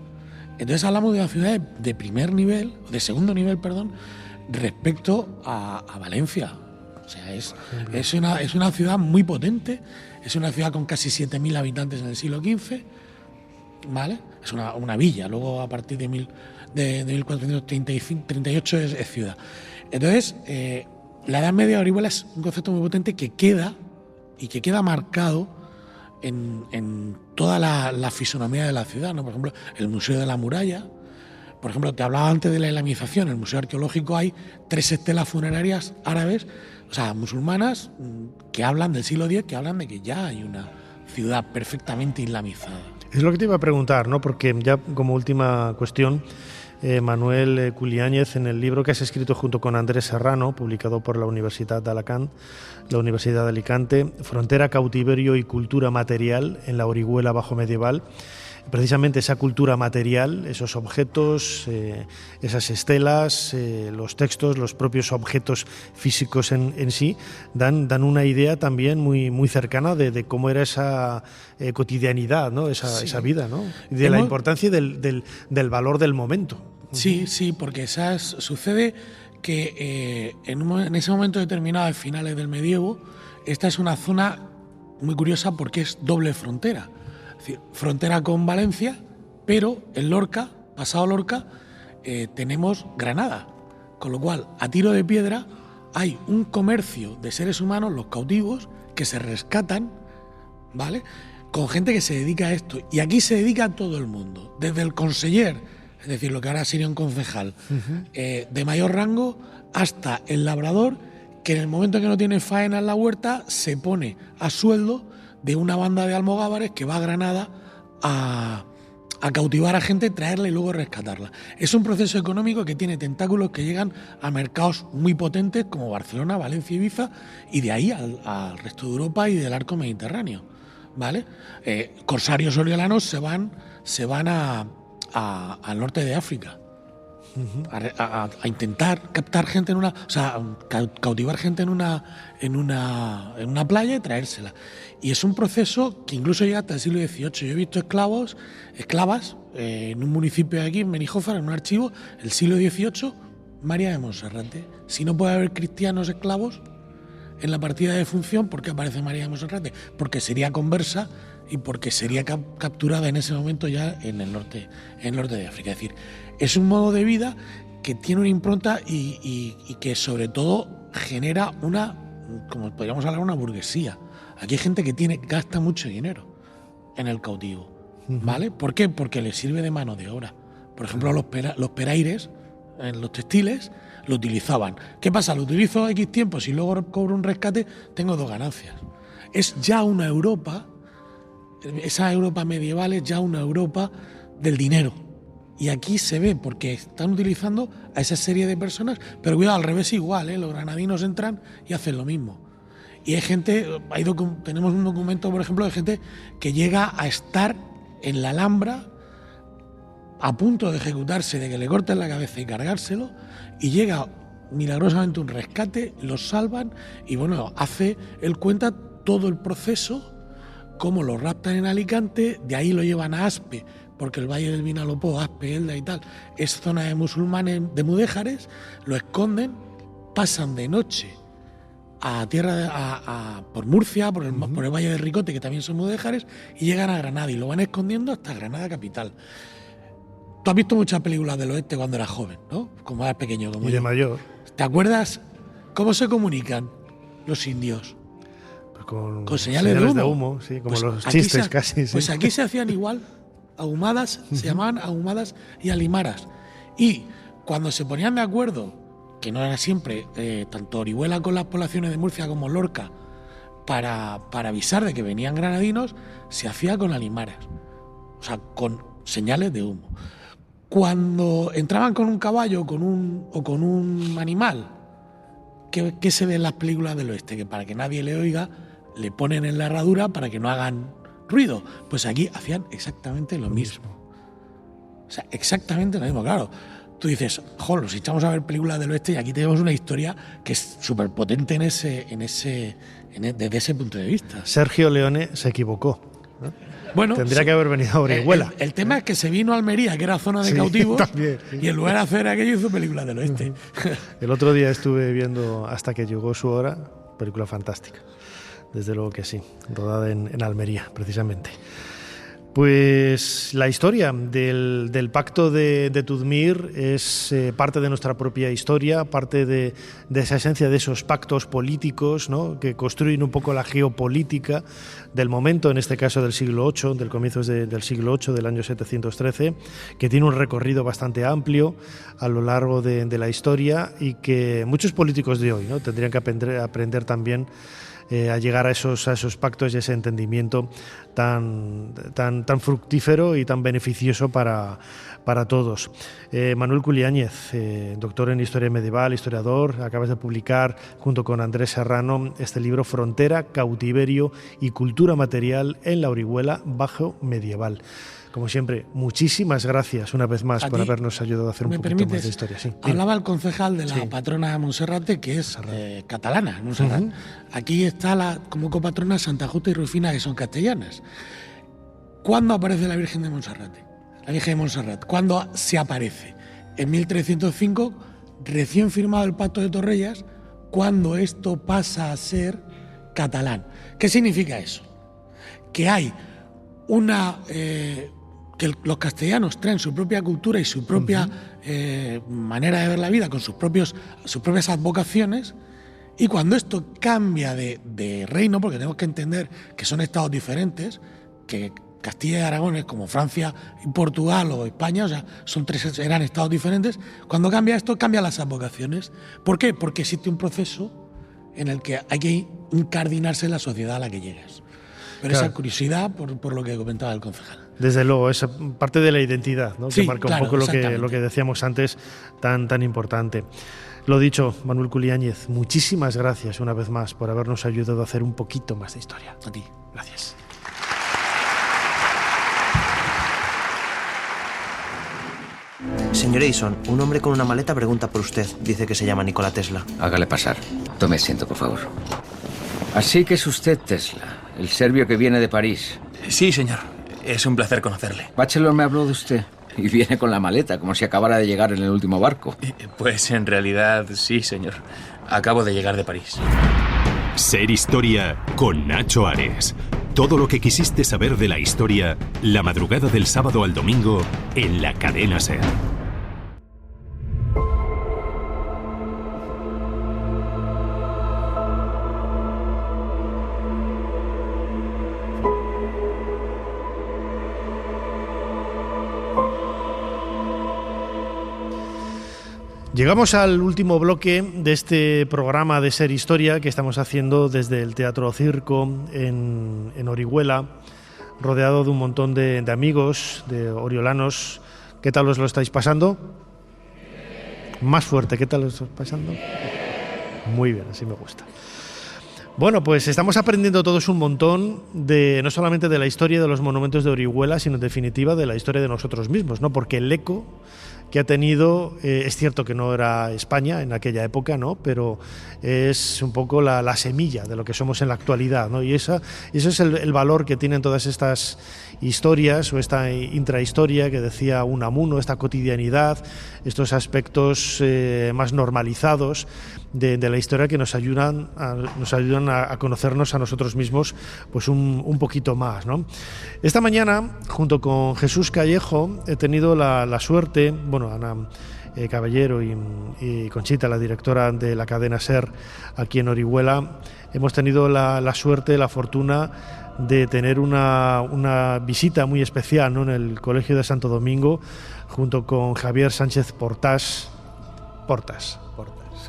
Entonces hablamos de una ciudad de primer nivel, de segundo nivel, perdón, respecto a Valencia. O sea, es una ciudad muy potente, es una ciudad con casi 7.000 habitantes en el siglo XV, ¿vale? Es una villa, luego a partir de 1438 es ciudad. Entonces, la Edad Media de Orihuela es un concepto muy potente que queda marcado en toda la fisonomía de la ciudad, ¿no? Por ejemplo, el Museo de la Muralla. Por ejemplo, te hablaba antes de la islamización. En el Museo Arqueológico hay 3 estelas funerarias árabes, o sea, musulmanas, que hablan del siglo X, que hablan de que ya hay una ciudad perfectamente islamizada. Es lo que te iba a preguntar, ¿no? Porque ya como última cuestión, Manuel Culiáñez, en el libro que has escrito junto con Andrés Serrano, publicado por la Universidad de Alicante, Frontera, cautiverio y cultura material en la Orihuela bajo medieval, precisamente esa cultura material, esos objetos, esas estelas, los textos, los propios objetos físicos en sí, dan una idea también muy, muy cercana de cómo era esa cotidianidad, ¿no? Esa vida, ¿no? Y de la importancia y del valor del momento. Sí, porque sucede que en ese momento determinado, a finales del medievo, esta es una zona muy curiosa porque es doble frontera. Es decir, frontera con Valencia, pero en Lorca, pasado Lorca, tenemos Granada. Con lo cual, a tiro de piedra, hay un comercio de seres humanos, los cautivos, que se rescatan, ¿vale?, con gente que se dedica a esto. Y aquí se dedica a todo el mundo, desde el conseller, es decir, lo que ahora sería un concejal, de mayor rango, hasta el labrador, que en el momento que no tiene faena en la huerta, se pone a sueldo de una banda de almogávares que va a Granada a cautivar a gente, traerla y luego rescatarla. Es un proceso económico que tiene tentáculos que llegan a mercados muy potentes como Barcelona, Valencia, Ibiza, y de ahí al resto de Europa y del arco mediterráneo, ¿vale? Corsarios oriolanos se van al norte de África a intentar captar gente cautivar gente en una playa y traérsela. Y es un proceso que incluso llega hasta el siglo XVIII. Yo he visto esclavas en un municipio de aquí, en Benijófar, en un archivo, el siglo XVIII, María de Monserrate. Si no puede haber cristianos esclavos en la partida de función, ¿por qué aparece María de Monserrate? Porque sería conversa y porque sería capturada en ese momento ya en el norte de África. Es decir, es un modo de vida que tiene una impronta y que sobre todo genera como podríamos hablar, una burguesía. Aquí hay gente que gasta mucho dinero en el cautivo, ¿vale? ¿Por qué? Porque les sirve de mano de obra. Por ejemplo, los peraires en los textiles lo utilizaban. ¿Qué pasa? Lo utilizo X tiempo, si luego cobro un rescate, tengo 2 ganancias. Es ya una Europa, esa Europa medieval es ya una Europa del dinero. Y aquí se ve porque están utilizando a esa serie de personas, pero cuidado, al revés igual, los granadinos entran y hacen lo mismo. Y hay gente, tenemos un documento, por ejemplo, de gente que llega a estar en la Alhambra a punto de ejecutarse, de que le corten la cabeza y cargárselo, y llega milagrosamente un rescate, los salvan y bueno, él cuenta todo el proceso, cómo lo raptan en Alicante, de ahí lo llevan a Aspe, porque el Valle del Vinalopó, Aspe, Elda y tal, es zona de musulmanes, de mudéjares, lo esconden, pasan de noche a tierra por Murcia, por el Valle de Ricote, que también son mudéjares, y llegan a Granada y lo van escondiendo hasta Granada capital. Tú has visto muchas películas del oeste cuando eras joven, ¿no? Como eras pequeño. Como y de mayor. ¿Te acuerdas cómo se comunican los indios? Pues con señales de humo. Sí, como pues los chistes casi. Sí. Pues aquí se hacían igual, ahumadas, se llamaban ahumadas y alimaras. Y cuando se ponían de acuerdo, que no era siempre, tanto Orihuela con las poblaciones de Murcia como Lorca, para avisar de que venían granadinos, se hacía con alimaras, o sea, con señales de humo. Cuando entraban con un caballo o con un animal, ¿qué se ve en las películas del oeste? Que para que nadie le oiga, le ponen en la herradura para que no hagan ruido. Pues aquí hacían exactamente lo mismo. O sea, exactamente lo mismo, claro. Tú dices, joder, nos echamos a ver películas del oeste y aquí tenemos una historia que es súper potente desde ese punto de vista. Sergio Leone se equivocó, ¿no? Bueno, tendría que haber venido a Orihuela. El tema es que se vino a Almería, que era zona de cautivos, también, sí. Y en lugar de hacer aquello hizo películas del oeste. El otro día estuve viendo Hasta que llegó su hora, película fantástica. Desde luego que sí, rodada en Almería, precisamente. Pues la historia del pacto de Tudmir es parte de nuestra propia historia, parte de esa esencia de esos pactos políticos, ¿no?, que construyen un poco la geopolítica del momento, en este caso del siglo VIII, del comienzo del siglo VIII, del año 713, que tiene un recorrido bastante amplio a lo largo de la historia y que muchos políticos de hoy, ¿no?, tendrían que aprender también a llegar a esos pactos y ese entendimiento tan fructífero y tan beneficioso para todos. Manuel Culiáñez, doctor en Historia Medieval, historiador, acabas de publicar junto con Andrés Serrano este libro Frontera, Cautiverio y Cultura Material en la Orihuela Bajo Medieval. Como siempre, muchísimas gracias una vez más por habernos ayudado a hacer un poquito más de historia. Sí, hablaba el concejal de la patrona de Monserrate, que es catalana, Montserrat. Aquí está como copatrona Santa Justa y Rufina, que son castellanas. ¿Cuándo aparece la Virgen de Monserrate? La Virgen de Montserrat. ¿Cuándo se aparece? En 1305, recién firmado el Pacto de Torrellas, cuando esto pasa a ser catalán. ¿Qué significa eso? Que hay que los castellanos traen su propia cultura y su propia manera de ver la vida con sus propias advocaciones, y cuando esto cambia de reino, porque tenemos que entender que son estados diferentes, que Castilla y Aragón es como Francia y Portugal o España, o sea, eran estados diferentes, cuando cambia esto, cambian las advocaciones. ¿Por qué? Porque existe un proceso en el que hay que incardinarse en la sociedad a la que llegas. Pero claro, esa curiosidad por lo que comentaba el concejal. Desde luego, es parte de la identidad, ¿no?, sí, que marca claro, un poco lo que decíamos antes, tan importante. Lo dicho, Manuel Culiáñez, muchísimas gracias una vez más por habernos ayudado a hacer un poquito más de historia. A ti, gracias. Señor Edison, un hombre con una maleta pregunta por usted. Dice que se llama Nikola Tesla. Hágale pasar. Tome asiento, por favor. Así que es usted Tesla, el serbio que viene de París. Sí, señor. Es un placer conocerle. Bachelor me habló de usted y viene con la maleta, como si acabara de llegar en el último barco. Pues en realidad sí, señor. Acabo de llegar de París. Ser Historia con Nacho Ares. Todo lo que quisiste saber de la historia, la madrugada del sábado al domingo en la cadena SER. Llegamos al último bloque de este programa de Ser Historia que estamos haciendo desde el Teatro Circo en Orihuela, rodeado de un montón de amigos, de oriolanos. ¿Qué tal os lo estáis pasando? Más fuerte, ¿qué tal os estáis pasando? Muy bien, así me gusta. Bueno, pues estamos aprendiendo todos un montón no solamente de la historia de los monumentos de Orihuela, sino en definitiva de la historia de nosotros mismos, ¿no? Porque el eco que ha tenido, es cierto que no era España en aquella época, ¿no?, pero es un poco la semilla de lo que somos en la actualidad, ¿no? Y eso es el valor que tienen todas estas historias o esta intrahistoria que decía Unamuno, esta cotidianidad, estos aspectos más normalizados de la historia que nos ayudan a conocernos a nosotros mismos pues un poquito más, ¿no? Esta mañana, junto con Jesús Callejo, he tenido la suerte, bueno, Ana Caballero y Conchita, la directora de la cadena SER aquí en Orihuela, hemos tenido la suerte, la fortuna de tener una visita muy especial, ¿no?, en el Colegio de Santo Domingo, junto con Javier Sánchez Portas.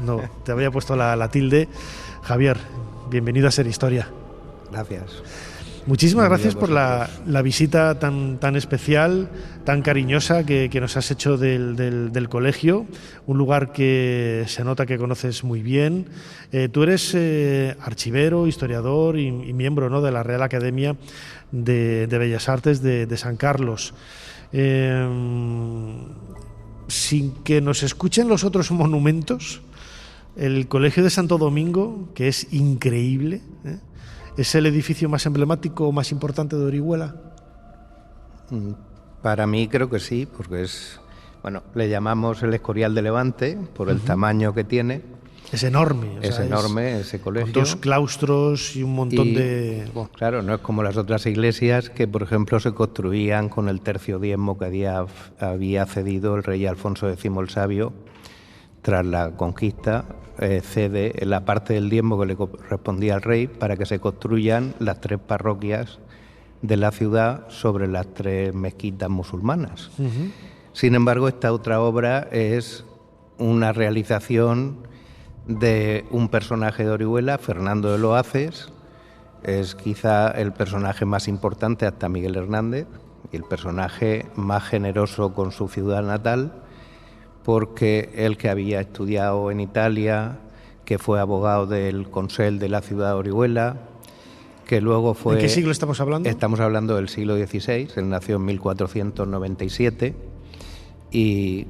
No, te había puesto la tilde. Javier, bienvenido a Ser Historia. Gracias. Muchísimas gracias por la visita tan especial, tan cariñosa que nos has hecho del colegio, un lugar que se nota que conoces muy bien. Tú eres archivero, historiador y miembro, ¿no?, de la Real Academia de Bellas Artes de San Carlos. Sin que nos escuchen los otros monumentos, el Colegio de Santo Domingo, que es increíble, ¿es el edificio más emblemático, más importante de Orihuela? Para mí creo que sí, porque le llamamos el Escorial de Levante por el tamaño que tiene. Es enorme. Es enorme ese colegio. Con 2 claustros y un montón de... Claro, no es como las otras iglesias que, por ejemplo, se construían con el tercio diezmo que había cedido el rey Alfonso X el Sabio tras la conquista. Cede la parte del diezmo que le correspondía al rey para que se construyan las 3 parroquias de la ciudad sobre las 3 mezquitas musulmanas. Sin embargo, esta otra obra es una realización de un personaje de Orihuela, Fernando de Loaces. Es quizá el personaje más importante hasta Miguel Hernández y el personaje más generoso con su ciudad natal, porque él, que había estudiado en Italia, que fue abogado del Consell de la ciudad de Orihuela, que luego fue... ¿En qué siglo estamos hablando? Estamos hablando del siglo XVI, él nació en 1497 y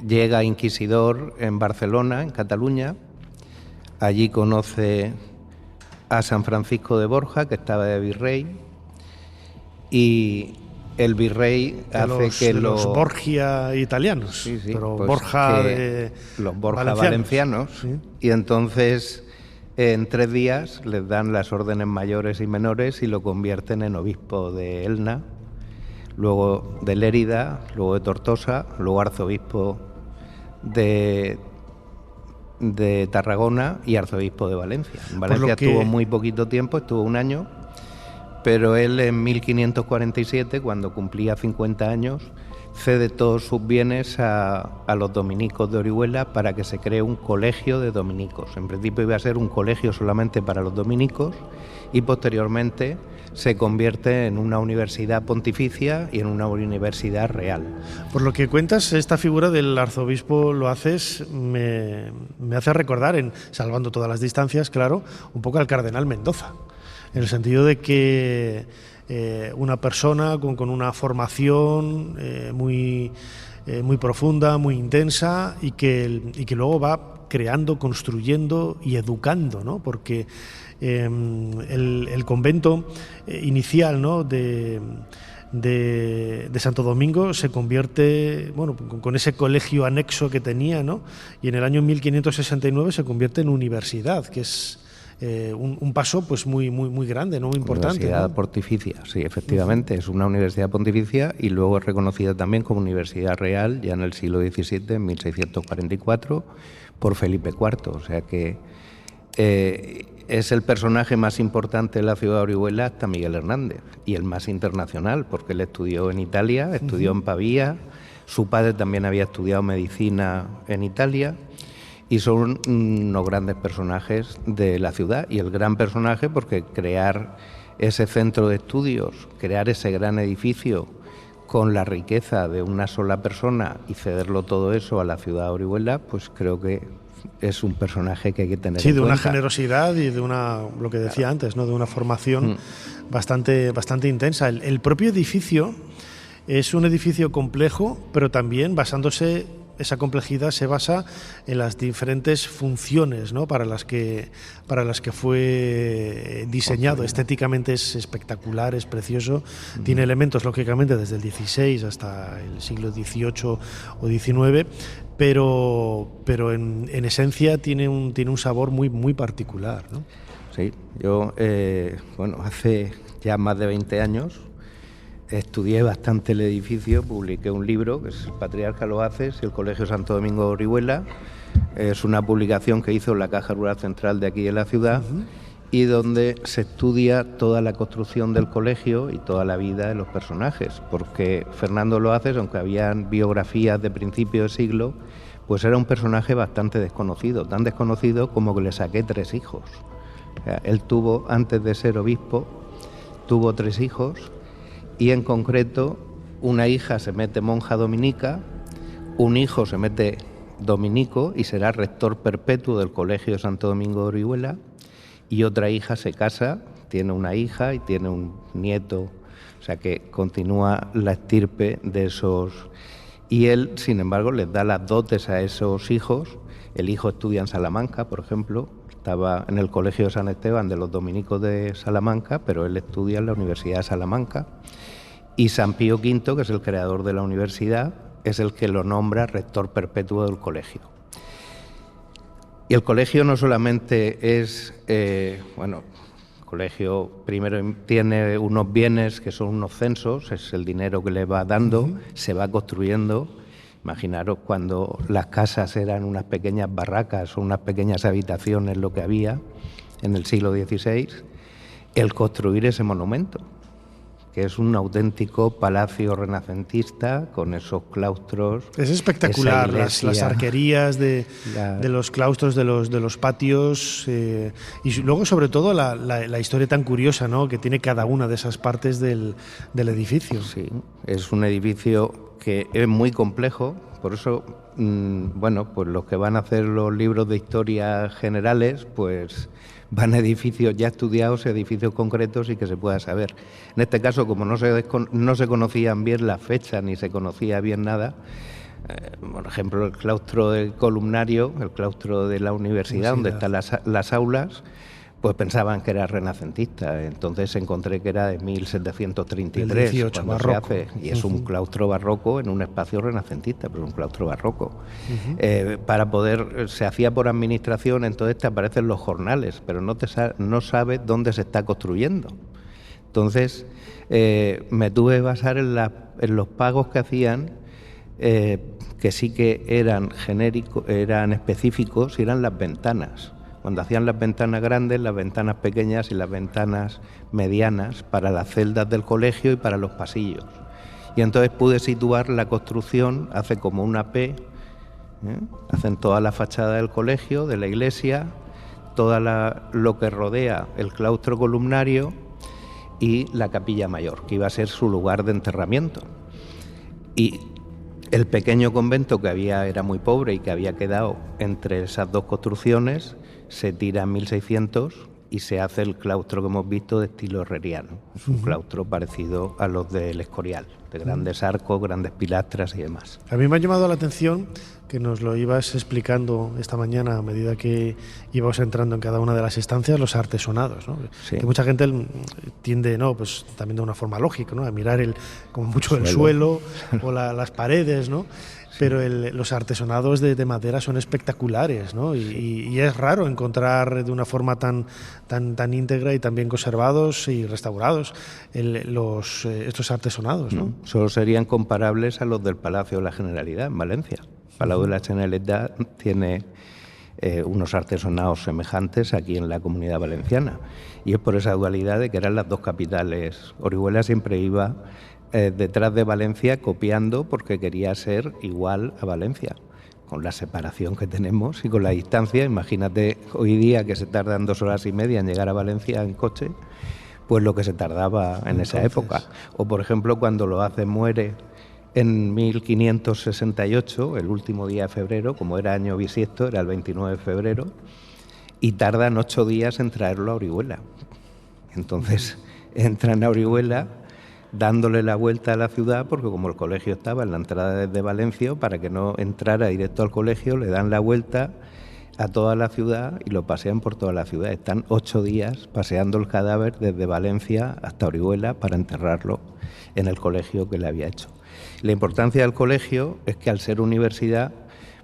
llega inquisidor en Barcelona, en Cataluña. Allí conoce a San Francisco de Borja, que estaba de virrey, y el virrey hace que los Borgia italianos, pero pues Borja de los Borja valencianos, y entonces en 3 días les dan las órdenes mayores y menores y lo convierten en obispo de Elna, luego de Lérida, luego de Tortosa, luego arzobispo de Tarragona y arzobispo de Valencia. En Valencia estuvo muy poquito tiempo, estuvo 1 año. Pero él en 1547, cuando cumplía 50 años, cede todos sus bienes a los dominicos de Orihuela para que se cree un colegio de dominicos. En principio iba a ser un colegio solamente para los dominicos y posteriormente se convierte en una universidad pontificia y en una universidad real. Por lo que cuentas, esta figura del arzobispo Loaces me hace recordar, salvando todas las distancias, claro, un poco al cardenal Mendoza. En el sentido de que una persona con una formación muy profunda, muy intensa y que luego va creando, construyendo y educando, ¿no? Porque el convento inicial, ¿no?, de Santo Domingo se convierte, con ese colegio anexo que tenía, ¿no?, y en el año 1569 se convierte en universidad, que es un paso pues muy grande, ¿no?, muy importante. Universidad pontificia, sí, efectivamente, es una universidad pontificia y luego es reconocida también como universidad real ya en el siglo XVII, en 1644, por Felipe IV, o sea que es el personaje más importante de la ciudad de Orihuela hasta Miguel Hernández, y el más internacional, porque él estudió en Italia, estudió en Pavía, su padre también había estudiado medicina en Italia, y son unos grandes personajes de la ciudad, y el gran personaje porque crear ese centro de estudios, crear ese gran edificio con la riqueza de una sola persona y cederlo todo eso a la ciudad de Orihuela, pues creo que es un personaje que hay que tener en cuenta. Sí, de una generosidad y de lo que decía antes, ¿no?, de una formación bastante intensa. El propio edificio es un edificio complejo, pero también basándose esa complejidad se basa en las diferentes funciones, ¿no?, para las que fue diseñado. Estéticamente es espectacular, es precioso. Tiene elementos, lógicamente, desde el XVI hasta el siglo XVIII o XIX, pero en esencia tiene un sabor muy particular, ¿no? Sí, yo, hace ya más de 20 años estudié bastante el edificio, publiqué un libro, que es El Patriarca Los Haces y el Colegio Santo Domingo de Orihuela. Es una publicación que hizo la Caja Rural Central de aquí de la ciudad, y donde se estudia toda la construcción del colegio y toda la vida de los personajes, porque Fernando Los Haces, aunque habían biografías de principio de siglo, pues era un personaje bastante desconocido, tan desconocido como que le saqué 3 hijos. O sea, él tuvo, antes de ser obispo, tuvo 3 hijos, y en concreto una hija se mete monja dominica, un hijo se mete dominico y será rector perpetuo del Colegio Santo Domingo de Orihuela, y otra hija se casa, tiene una hija y tiene un nieto, o sea que continúa la estirpe de esos. Y él, sin embargo, les da las dotes a esos hijos. El hijo estudia en Salamanca, por ejemplo, estaba en el Colegio de San Esteban de los dominicos de Salamanca, pero él estudia en la Universidad de Salamanca. Y San Pío V, que es el creador de la universidad, es el que lo nombra rector perpetuo del colegio. Y el colegio no solamente es, el colegio primero tiene unos bienes que son unos censos, es el dinero que le va dando, se va construyendo. Imaginaros cuando las casas eran unas pequeñas barracas o unas pequeñas habitaciones, lo que había en el siglo XVI, el construir ese monumento, que es un auténtico palacio renacentista con esos claustros. Es espectacular, las arquerías de los claustros, de los patios, y luego sobre todo la historia tan curiosa, ¿no?, que tiene cada una de esas partes del edificio. Sí, es un edificio que es muy complejo, por eso, pues los que van a hacer los libros de historia generales, pues van a edificios ya estudiados, edificios concretos y que se pueda saber. En este caso, como no se conocían bien las fechas ni se conocía bien nada, por ejemplo, el claustro del columnario, el claustro de la universidad, donde están las aulas, pues pensaban que era renacentista. Entonces encontré que era de 1733, 18, barroco. Se hace, y es un claustro barroco en un espacio renacentista, pero un claustro barroco. Para poder, se hacía por administración, entonces te aparecen los jornales, pero no sabes dónde se está construyendo. Entonces me tuve que basar en los pagos que hacían, que sí que eran genéricos, eran específicos, y eran las ventanas. Cuando hacían las ventanas grandes, las ventanas pequeñas y las ventanas medianas para las celdas del colegio y para los pasillos. Y entonces pude situar la construcción, hace como una P, hacen toda la fachada del colegio, de la iglesia, lo que rodea el claustro columnario y la capilla mayor, que iba a ser su lugar de enterramiento. Y el pequeño convento que había era muy pobre y que había quedado entre esas dos construcciones, se tira en 1600 y se hace el claustro que hemos visto de estilo herreriano. Es un claustro parecido a los del Escorial, de grandes arcos, grandes pilastras y demás. A mí me ha llamado la atención que nos lo ibas explicando esta mañana a medida que íbamos entrando en cada una de las estancias, los artesonados, ¿no? Sí. Que mucha gente tiende, pues también de una forma lógica, ¿no?, a mirar como mucho el suelo o las paredes, ¿no? Pero los artesonados de madera son espectaculares, ¿no? Y es raro encontrar de una forma tan íntegra y tan bien conservados y restaurados estos artesonados, ¿no? Solo serían comparables a los del Palacio de la Generalidad en Valencia. El Palacio de la Generalidad tiene unos artesonados semejantes aquí en la Comunidad Valenciana. Y es por esa dualidad de que eran las dos capitales. Orihuela siempre iba detrás de Valencia copiando porque quería ser igual a Valencia, con la separación que tenemos y con la distancia. Imagínate hoy día que se tardan 2 horas y media en llegar a Valencia en coche, pues lo que se tardaba en esa época. O por ejemplo cuando Los Haces muere en 1568, el último día de febrero, como era año bisiesto, era el 29 de febrero, y tardan 8 días en traerlo a Orihuela. Entonces entran a Orihuela, dándole la vuelta a la ciudad, porque como el colegio estaba en la entrada desde Valencia, para que no entrara directo al colegio, le dan la vuelta a toda la ciudad y lo pasean por toda la ciudad. Están 8 días paseando el cadáver desde Valencia hasta Orihuela para enterrarlo en el colegio que le había hecho. La importancia del colegio es que al ser universidad,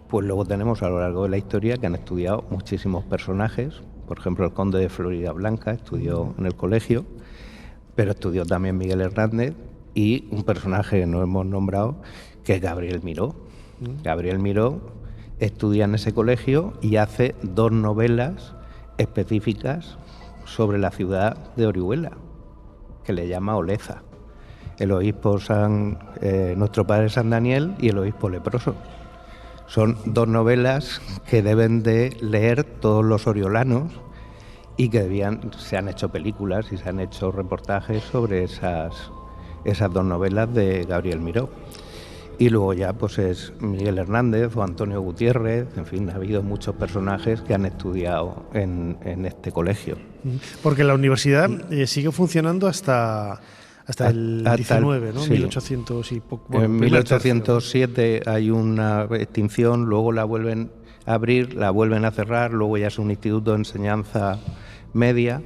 pues luego tenemos a lo largo de la historia que han estudiado muchísimos personajes. Por ejemplo, el conde de Floridablanca estudió en el colegio, pero estudió también Miguel Hernández y un personaje que no hemos nombrado, que es Gabriel Miró. Gabriel Miró estudia en ese colegio y hace 2 novelas específicas sobre la ciudad de Orihuela, que le llama Oleza. El obispo Nuestro Padre San Daniel y el obispo leproso. Son 2 novelas que deben de leer todos los oriolanos y que se han hecho películas y se han hecho reportajes sobre esas 2 novelas de Gabriel Miró. Y luego ya pues es Miguel Hernández o Antonio Gutiérrez, en fin, ha habido muchos personajes que han estudiado en este colegio. Porque la universidad sigue funcionando hasta el 19, ¿no? Sí. 1800 y poco. Bueno, en 1807 hay una extinción, luego la vuelven a abrir, la vuelven a cerrar, luego ya es un instituto de enseñanza media,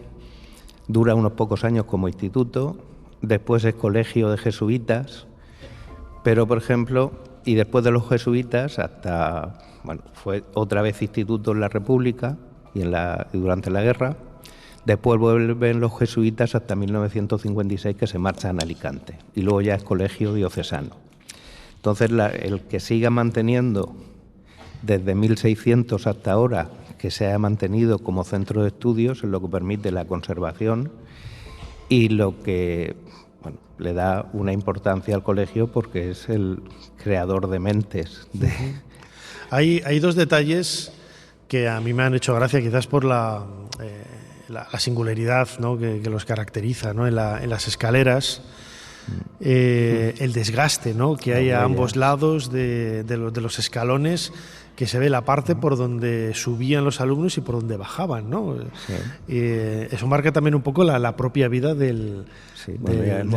dura unos pocos años como instituto, después es colegio de jesuitas, pero por ejemplo, y después de los jesuitas fue otra vez instituto en la República y durante la guerra. Después vuelven los jesuitas hasta 1956, que se marchan a Alicante, y luego ya es colegio diocesano. Entonces, el que siga manteniendo desde 1600 hasta ahora, que se haya mantenido como centro de estudios, es lo que permite la conservación y lo que le da una importancia al colegio, porque es el creador de mentes. Hay 2 detalles que a mí me han hecho gracia, quizás por la singularidad, ¿no?, que los caracteriza, ¿no?, en las escaleras, el desgaste, ¿no?, que hay a ambos lados de los escalones, que se ve la parte por donde subían los alumnos y por donde bajaban, ¿no? Sí. Eso marca también un poco la propia vida del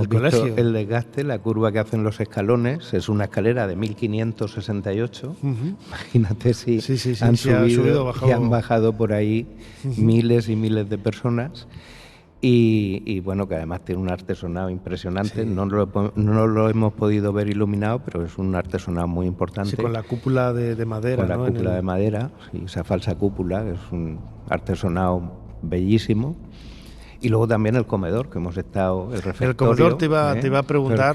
colegio. El desgaste, la curva que hacen los escalones, es una escalera de 1568. Imagínate si han subido y han bajado por ahí miles y miles de personas. Y bueno, que además tiene un artesonado impresionante. Sí. No lo hemos podido ver iluminado, pero es un artesonado muy importante. Sí, con la cúpula de madera. Con la cúpula de madera, sí, esa falsa cúpula, es un artesonado bellísimo. Y luego también el comedor, que hemos estado, el refectorio. El comedor te iba a preguntar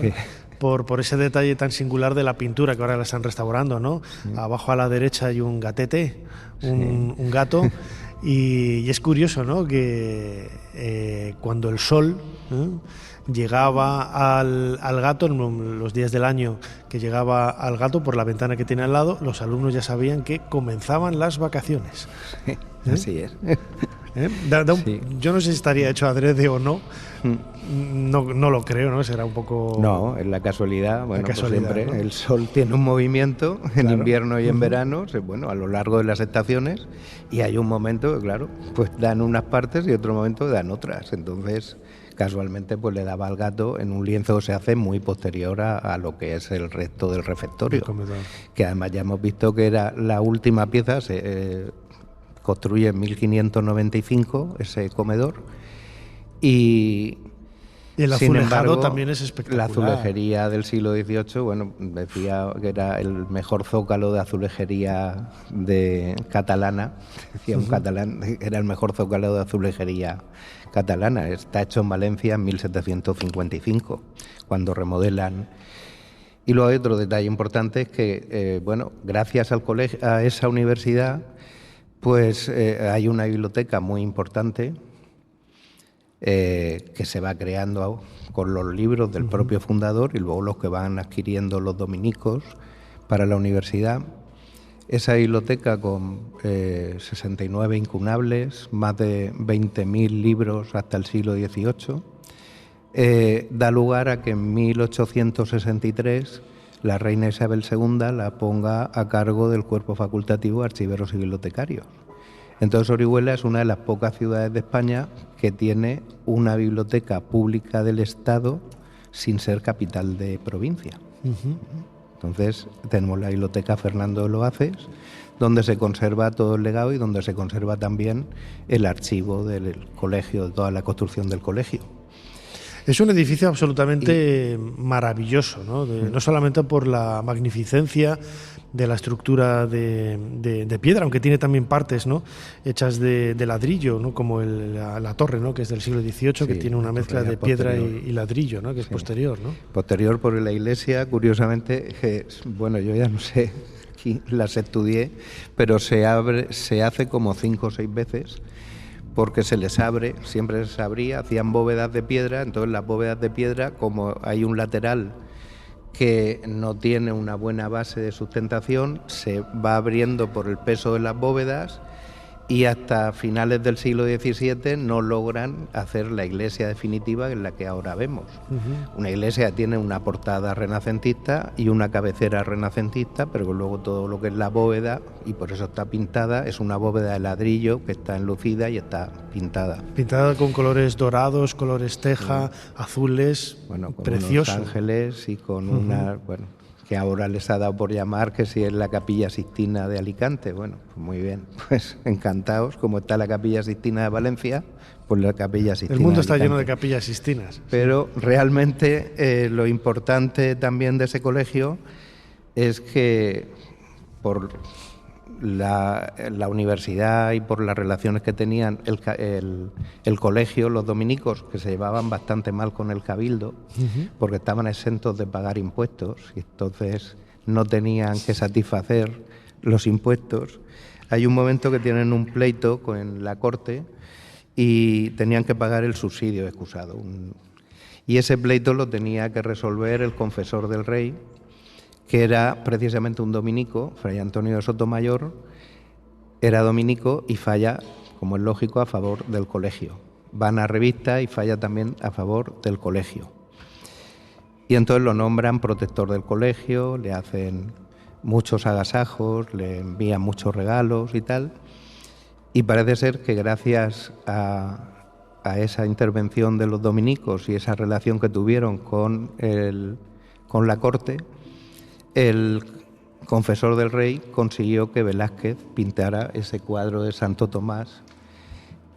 por ese detalle tan singular de la pintura, que ahora la están restaurando, ¿no? Sí. Abajo a la derecha hay un gatete, un gato. Y es curioso, ¿no?, que cuando el sol llegaba al gato, en los días del año que llegaba al gato por la ventana que tiene al lado, los alumnos ya sabían que comenzaban las vacaciones. Sí, así es. Sí. Yo no sé si estaría hecho adrede o no. No lo creo, ¿no? Será un poco... No, es la casualidad. Bueno, pues siempre, ¿no? El sol tiene un movimiento en invierno y en verano, a lo largo de las estaciones, y hay un momento que, claro, pues dan unas partes y otro momento dan otras. Entonces, casualmente, pues le daba al gato en un lienzo que se hace muy posterior a lo que es el resto del refectorio. Que además ya hemos visto que era la última pieza, se construye en 1595 ese comedor. Y el azulejado también es espectacular. La azulejería del siglo XVIII, decía que era el mejor zócalo de azulejería catalana. Decía un catalán, era el mejor zócalo de azulejería catalana. Está hecho en Valencia en 1755, cuando remodelan. Y luego hay otro detalle importante, es que, gracias al colegio, a esa universidad, pues hay una biblioteca muy importante, que se va creando con los libros del propio fundador y luego los que van adquiriendo los dominicos para la universidad. Esa biblioteca con 69 incunables, más de 20.000 libros hasta el siglo XVIII, da lugar a que en 1863 la reina Isabel II la ponga a cargo del cuerpo facultativo de archiveros y bibliotecarios. Entonces Orihuela es una de las pocas ciudades de España que tiene una biblioteca pública del Estado sin ser capital de provincia. Entonces tenemos la Biblioteca Fernando de los Haces, donde se conserva todo el legado y donde se conserva también el archivo del colegio, de toda la construcción del colegio. Es un edificio absolutamente maravilloso, ¿no? No solamente por la magnificencia de la estructura de piedra, aunque tiene también partes, ¿no?, hechas de ladrillo, ¿no?, como la torre, ¿no?, que es del siglo XVIII, que tiene una mezcla de piedra y ladrillo, ¿no?, que es posterior, ¿no? Posterior, porque la iglesia, curiosamente, bueno, yo ya no sé, aquí las estudié, pero se hace como 5 o 6 veces, porque se les abre, siempre se abría, hacían bóvedas de piedra, entonces las bóvedas de piedra, como hay un lateral que no tiene una buena base de sustentación, se va abriendo por el peso de las bóvedas y hasta finales del siglo XVII no logran hacer la iglesia definitiva en la que ahora vemos. Una iglesia que tiene una portada renacentista y una cabecera renacentista, pero luego todo lo que es la bóveda, y por eso está pintada, es una bóveda de ladrillo que está enlucida y está pintada. Pintada con colores dorados, colores teja, azules, bueno, con precioso. Unos ángeles y con una... bueno, que ahora les ha dado por llamar que si es la Capilla Sixtina de Alicante. Bueno, pues muy bien, pues encantados, como está la Capilla Sixtina de Valencia, pues la Capilla Sixtina. El mundo está de lleno de capillas sixtinas. Pero realmente lo importante también de ese colegio es que por la universidad y por las relaciones que tenían el colegio, los dominicos, que se llevaban bastante mal con el cabildo, porque estaban exentos de pagar impuestos y entonces no tenían que satisfacer los impuestos. Hay un momento que tienen un pleito con la corte y tenían que pagar el subsidio de excusado. Y ese pleito lo tenía que resolver el confesor del rey, que era precisamente un dominico, Fray Antonio de Sotomayor, era dominico y falla, como es lógico, a favor del colegio. Van a revista y falla también a favor del colegio. Y entonces lo nombran protector del colegio, le hacen muchos agasajos, le envían muchos regalos y tal. Y parece ser que gracias a esa intervención de los dominicos y esa relación que tuvieron con la corte, el confesor del rey consiguió que Velázquez pintara ese cuadro de Santo Tomás,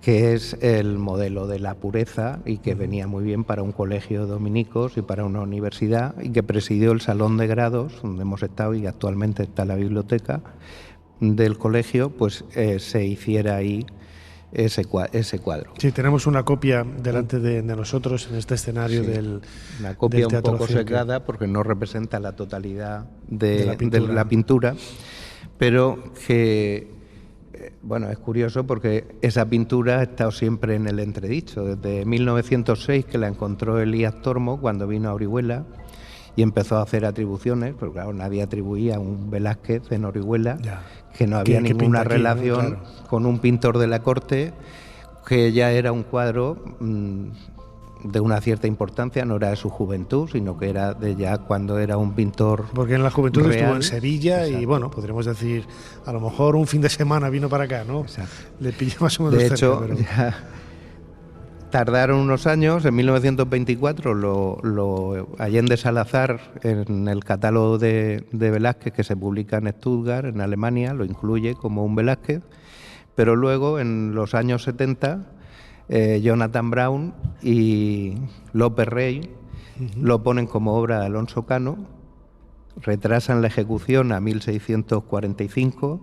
que es el modelo de la pureza y que venía muy bien para un colegio de dominicos y para una universidad, y que presidió el salón de grados donde hemos estado y actualmente está la biblioteca del colegio, pues se hiciera ahí ese cuadro. Sí, tenemos una copia delante de nosotros en este escenario del una copia del un poco Circo. secada porque no representa la totalidad de la pintura, pero que bueno, es curioso porque esa pintura ha estado siempre en el entredicho, desde 1906 que la encontró Elías Tormo cuando vino a Orihuela y empezó a hacer atribuciones, pero claro, nadie atribuía a un Velázquez en Orihuela, que no había ninguna relación con un pintor de la corte, que ya era un cuadro de una cierta importancia, no era de su juventud, sino que era de ya cuando era un pintor. Porque en la juventud real. estuvo en Sevilla. Exacto. Y bueno, podríamos decir, a lo mejor un fin de semana vino para acá, ¿no? Exacto. Le pilló más o menos de cerca, hecho, pero... ya tardaron unos años, en 1924 lo Allende Salazar, en el catálogo de Velázquez que se publica en Stuttgart, en Alemania, lo incluye como un Velázquez, pero luego en los años 70 Jonathan Brown y López Rey lo ponen como obra de Alonso Cano, retrasan la ejecución a 1645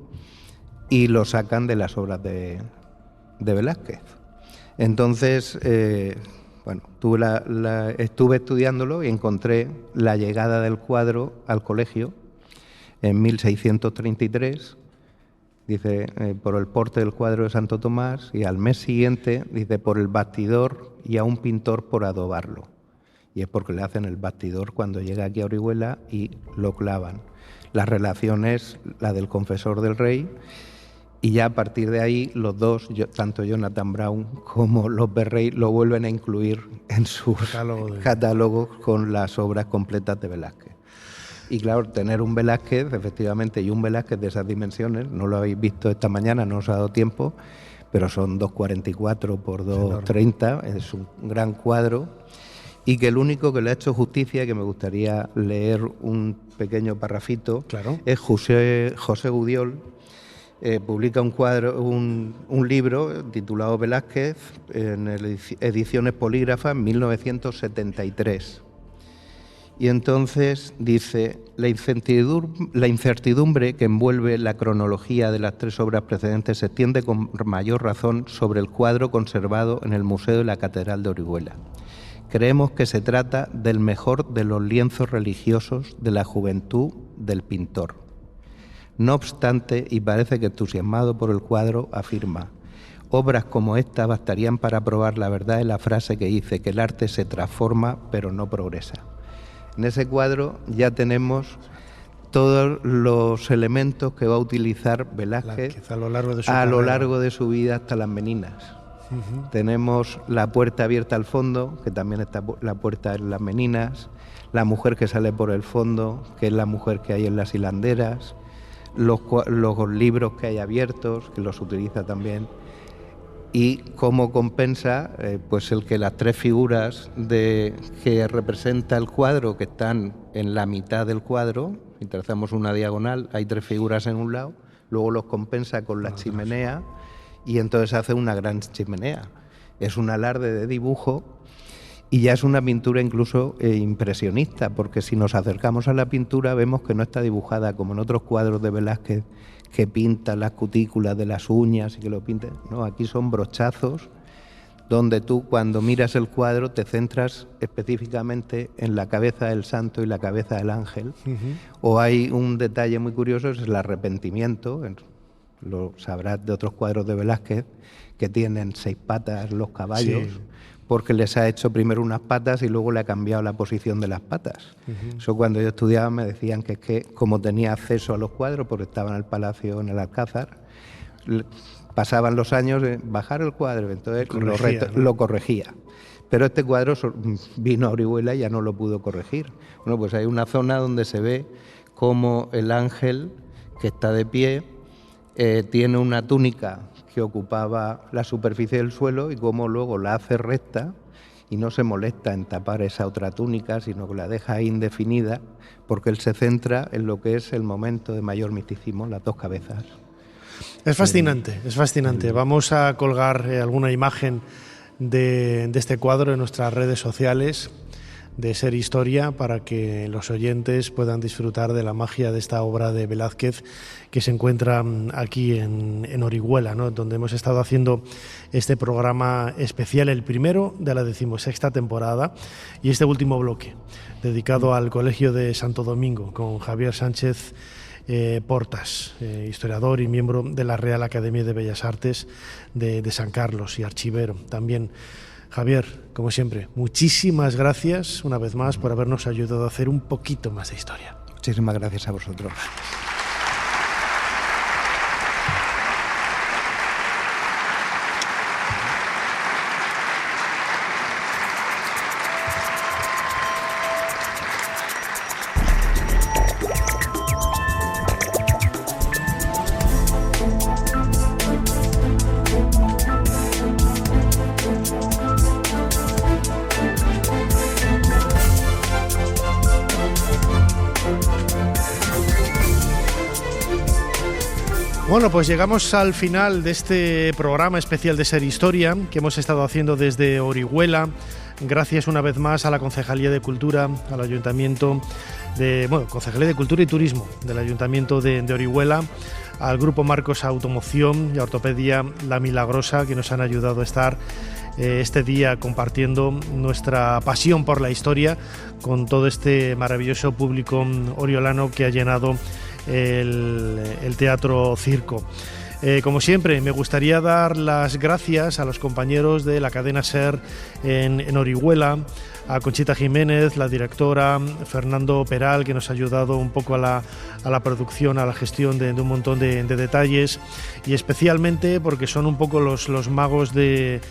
y lo sacan de las obras de Velázquez. Entonces, bueno, estuve estudiándolo y encontré la llegada del cuadro al colegio en 1633, dice, por el porte del cuadro de Santo Tomás, y al mes siguiente, dice, por el bastidor y a un pintor por adobarlo. Y es porque le hacen el bastidor cuando llega aquí a Orihuela y lo clavan. La relación es la del confesor del rey. Y ya a partir de ahí los dos, tanto Jonathan Brown como López Rey, lo vuelven a incluir en sus catálogos con las obras completas de Velázquez. Y claro, tener un Velázquez, efectivamente, y un Velázquez de esas dimensiones, no lo habéis visto esta mañana, no os ha dado tiempo, pero son 2,44 por 2,30, es un gran cuadro. y que el único que le ha hecho justicia, que me gustaría leer un pequeño parrafito, es José Gudiol. Publica un libro titulado Velázquez en Ediciones Polígrafas, 1973. Y entonces dice: la incertidumbre que envuelve la cronología de las 3 obras precedentes se extiende con mayor razón sobre el cuadro conservado en el Museo de la Catedral de Orihuela. Creemos que se trata del mejor de los lienzos religiosos de la juventud del pintor. No obstante, y parece que entusiasmado por el cuadro, afirma: obras como esta bastarían para probar la verdad de la frase que dice que el arte se transforma pero no progresa. En ese cuadro ya tenemos todos los elementos que va a utilizar Velázquez a lo largo de su vida hasta las Meninas. Tenemos la puerta abierta al fondo, que también está la puerta en las Meninas, la mujer que sale por el fondo, que es la mujer que hay en las hilanderas, los libros que hay abiertos, que los utiliza también, y cómo compensa pues el que las 3 figuras que representa el cuadro, que están en la mitad del cuadro, y trazamos una diagonal, hay 3 figuras en un lado, luego los compensa con la chimenea, y entonces hace una gran chimenea. Es un alarde de dibujo, y ya es una pintura incluso impresionista, porque si nos acercamos a la pintura vemos que no está dibujada como en otros cuadros de Velázquez, que pinta las cutículas de las uñas y que lo pinta. No, aquí son brochazos, donde tú cuando miras el cuadro te centras específicamente en la cabeza del santo y la cabeza del ángel. O hay un detalle muy curioso, es el arrepentimiento, lo sabrás de otros cuadros de Velázquez, que tienen 6 patas los caballos. Sí. Porque les ha hecho primero unas patas y luego le ha cambiado la posición de las patas. Eso cuando yo estudiaba me decían que es que como tenía acceso a los cuadros, porque estaba en el palacio, en el Alcázar, pasaban los años de bajar el cuadro, entonces lo corregía. Pero este cuadro vino a Orihuela y ya no lo pudo corregir. Bueno, pues hay una zona donde se ve cómo el ángel que está de pie tiene una túnica que ocupaba la superficie del suelo y cómo luego la hace recta y no se molesta en tapar esa otra túnica, sino que la deja ahí indefinida, porque él se centra en lo que es el momento de mayor misticismo, las 2 cabezas. Es fascinante, es fascinante. Vamos a colgar alguna imagen de este cuadro en nuestras redes sociales de Ser Historia, para que los oyentes puedan disfrutar de la magia de esta obra de Velázquez, que se encuentra aquí en Orihuela, ¿no?, donde hemos estado haciendo este programa especial, el primero de la 16ª temporada, y este último bloque dedicado al Colegio de Santo Domingo, con Javier Sánchez Portas, historiador y miembro de la Real Academia de Bellas Artes de San Carlos y archivero también. Javier, como siempre, muchísimas gracias una vez más por habernos ayudado a hacer un poquito más de historia. Muchísimas gracias a vosotros. Bueno, pues llegamos al final de este programa especial de Ser Historia que hemos estado haciendo desde Orihuela. Gracias una vez más a la Concejalía de Cultura, al Ayuntamiento Concejalía de Cultura y Turismo del Ayuntamiento de Orihuela, al Grupo Marcos Automoción y Ortopedia La Milagrosa, que nos han ayudado a estar este día compartiendo nuestra pasión por la historia con todo este maravilloso público oriolano que ha llenado el Teatro Circo. Como siempre, me gustaría dar las gracias a los compañeros de la cadena SER en Orihuela, a Conchita Jiménez, la directora, Fernando Peral, que nos ha ayudado un poco a la producción, a la gestión de un montón de detalles, y especialmente porque son un poco los magos de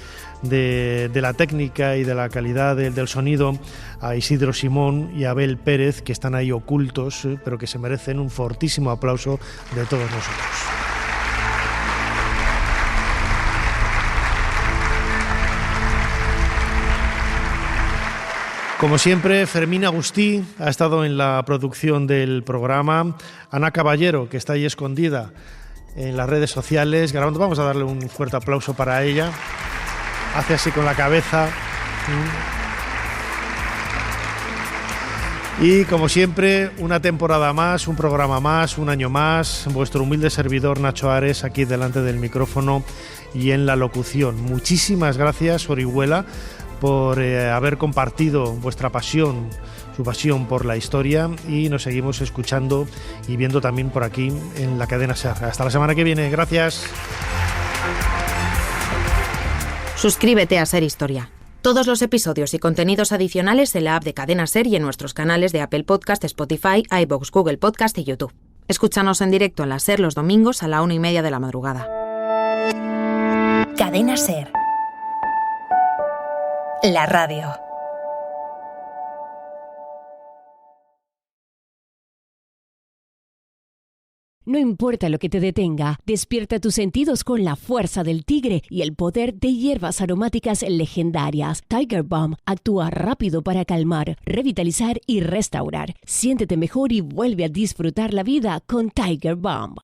la técnica y de la calidad del sonido, a Isidro Simón y a Abel Pérez, que están ahí ocultos, pero que se merecen un fortísimo aplauso de todos nosotros. Como siempre, Fermín Agustí ha estado en la producción del programa. Ana Caballero, que está ahí escondida en las redes sociales grabando. Vamos a darle un fuerte aplauso para ella. Hace así con la cabeza. Y como siempre, una temporada más, un programa más, un año más. Vuestro humilde servidor Nacho Ares, aquí delante del micrófono y en la locución. Muchísimas gracias, Orihuela, por haber compartido vuestra pasión, su pasión por la historia, y nos seguimos escuchando y viendo también por aquí en la cadena SER. Hasta la semana que viene. Gracias. Suscríbete a SER Historia. Todos los episodios y contenidos adicionales en la app de Cadena SER y en nuestros canales de Apple Podcast, Spotify, iVoox, Google Podcast y YouTube. Escúchanos en directo en la SER los domingos a la 1:30 de la madrugada. Cadena SER. La radio. No importa lo que te detenga, despierta tus sentidos con la fuerza del tigre y el poder de hierbas aromáticas legendarias. Tiger Balm actúa rápido para calmar, revitalizar y restaurar. Siéntete mejor y vuelve a disfrutar la vida con Tiger Balm.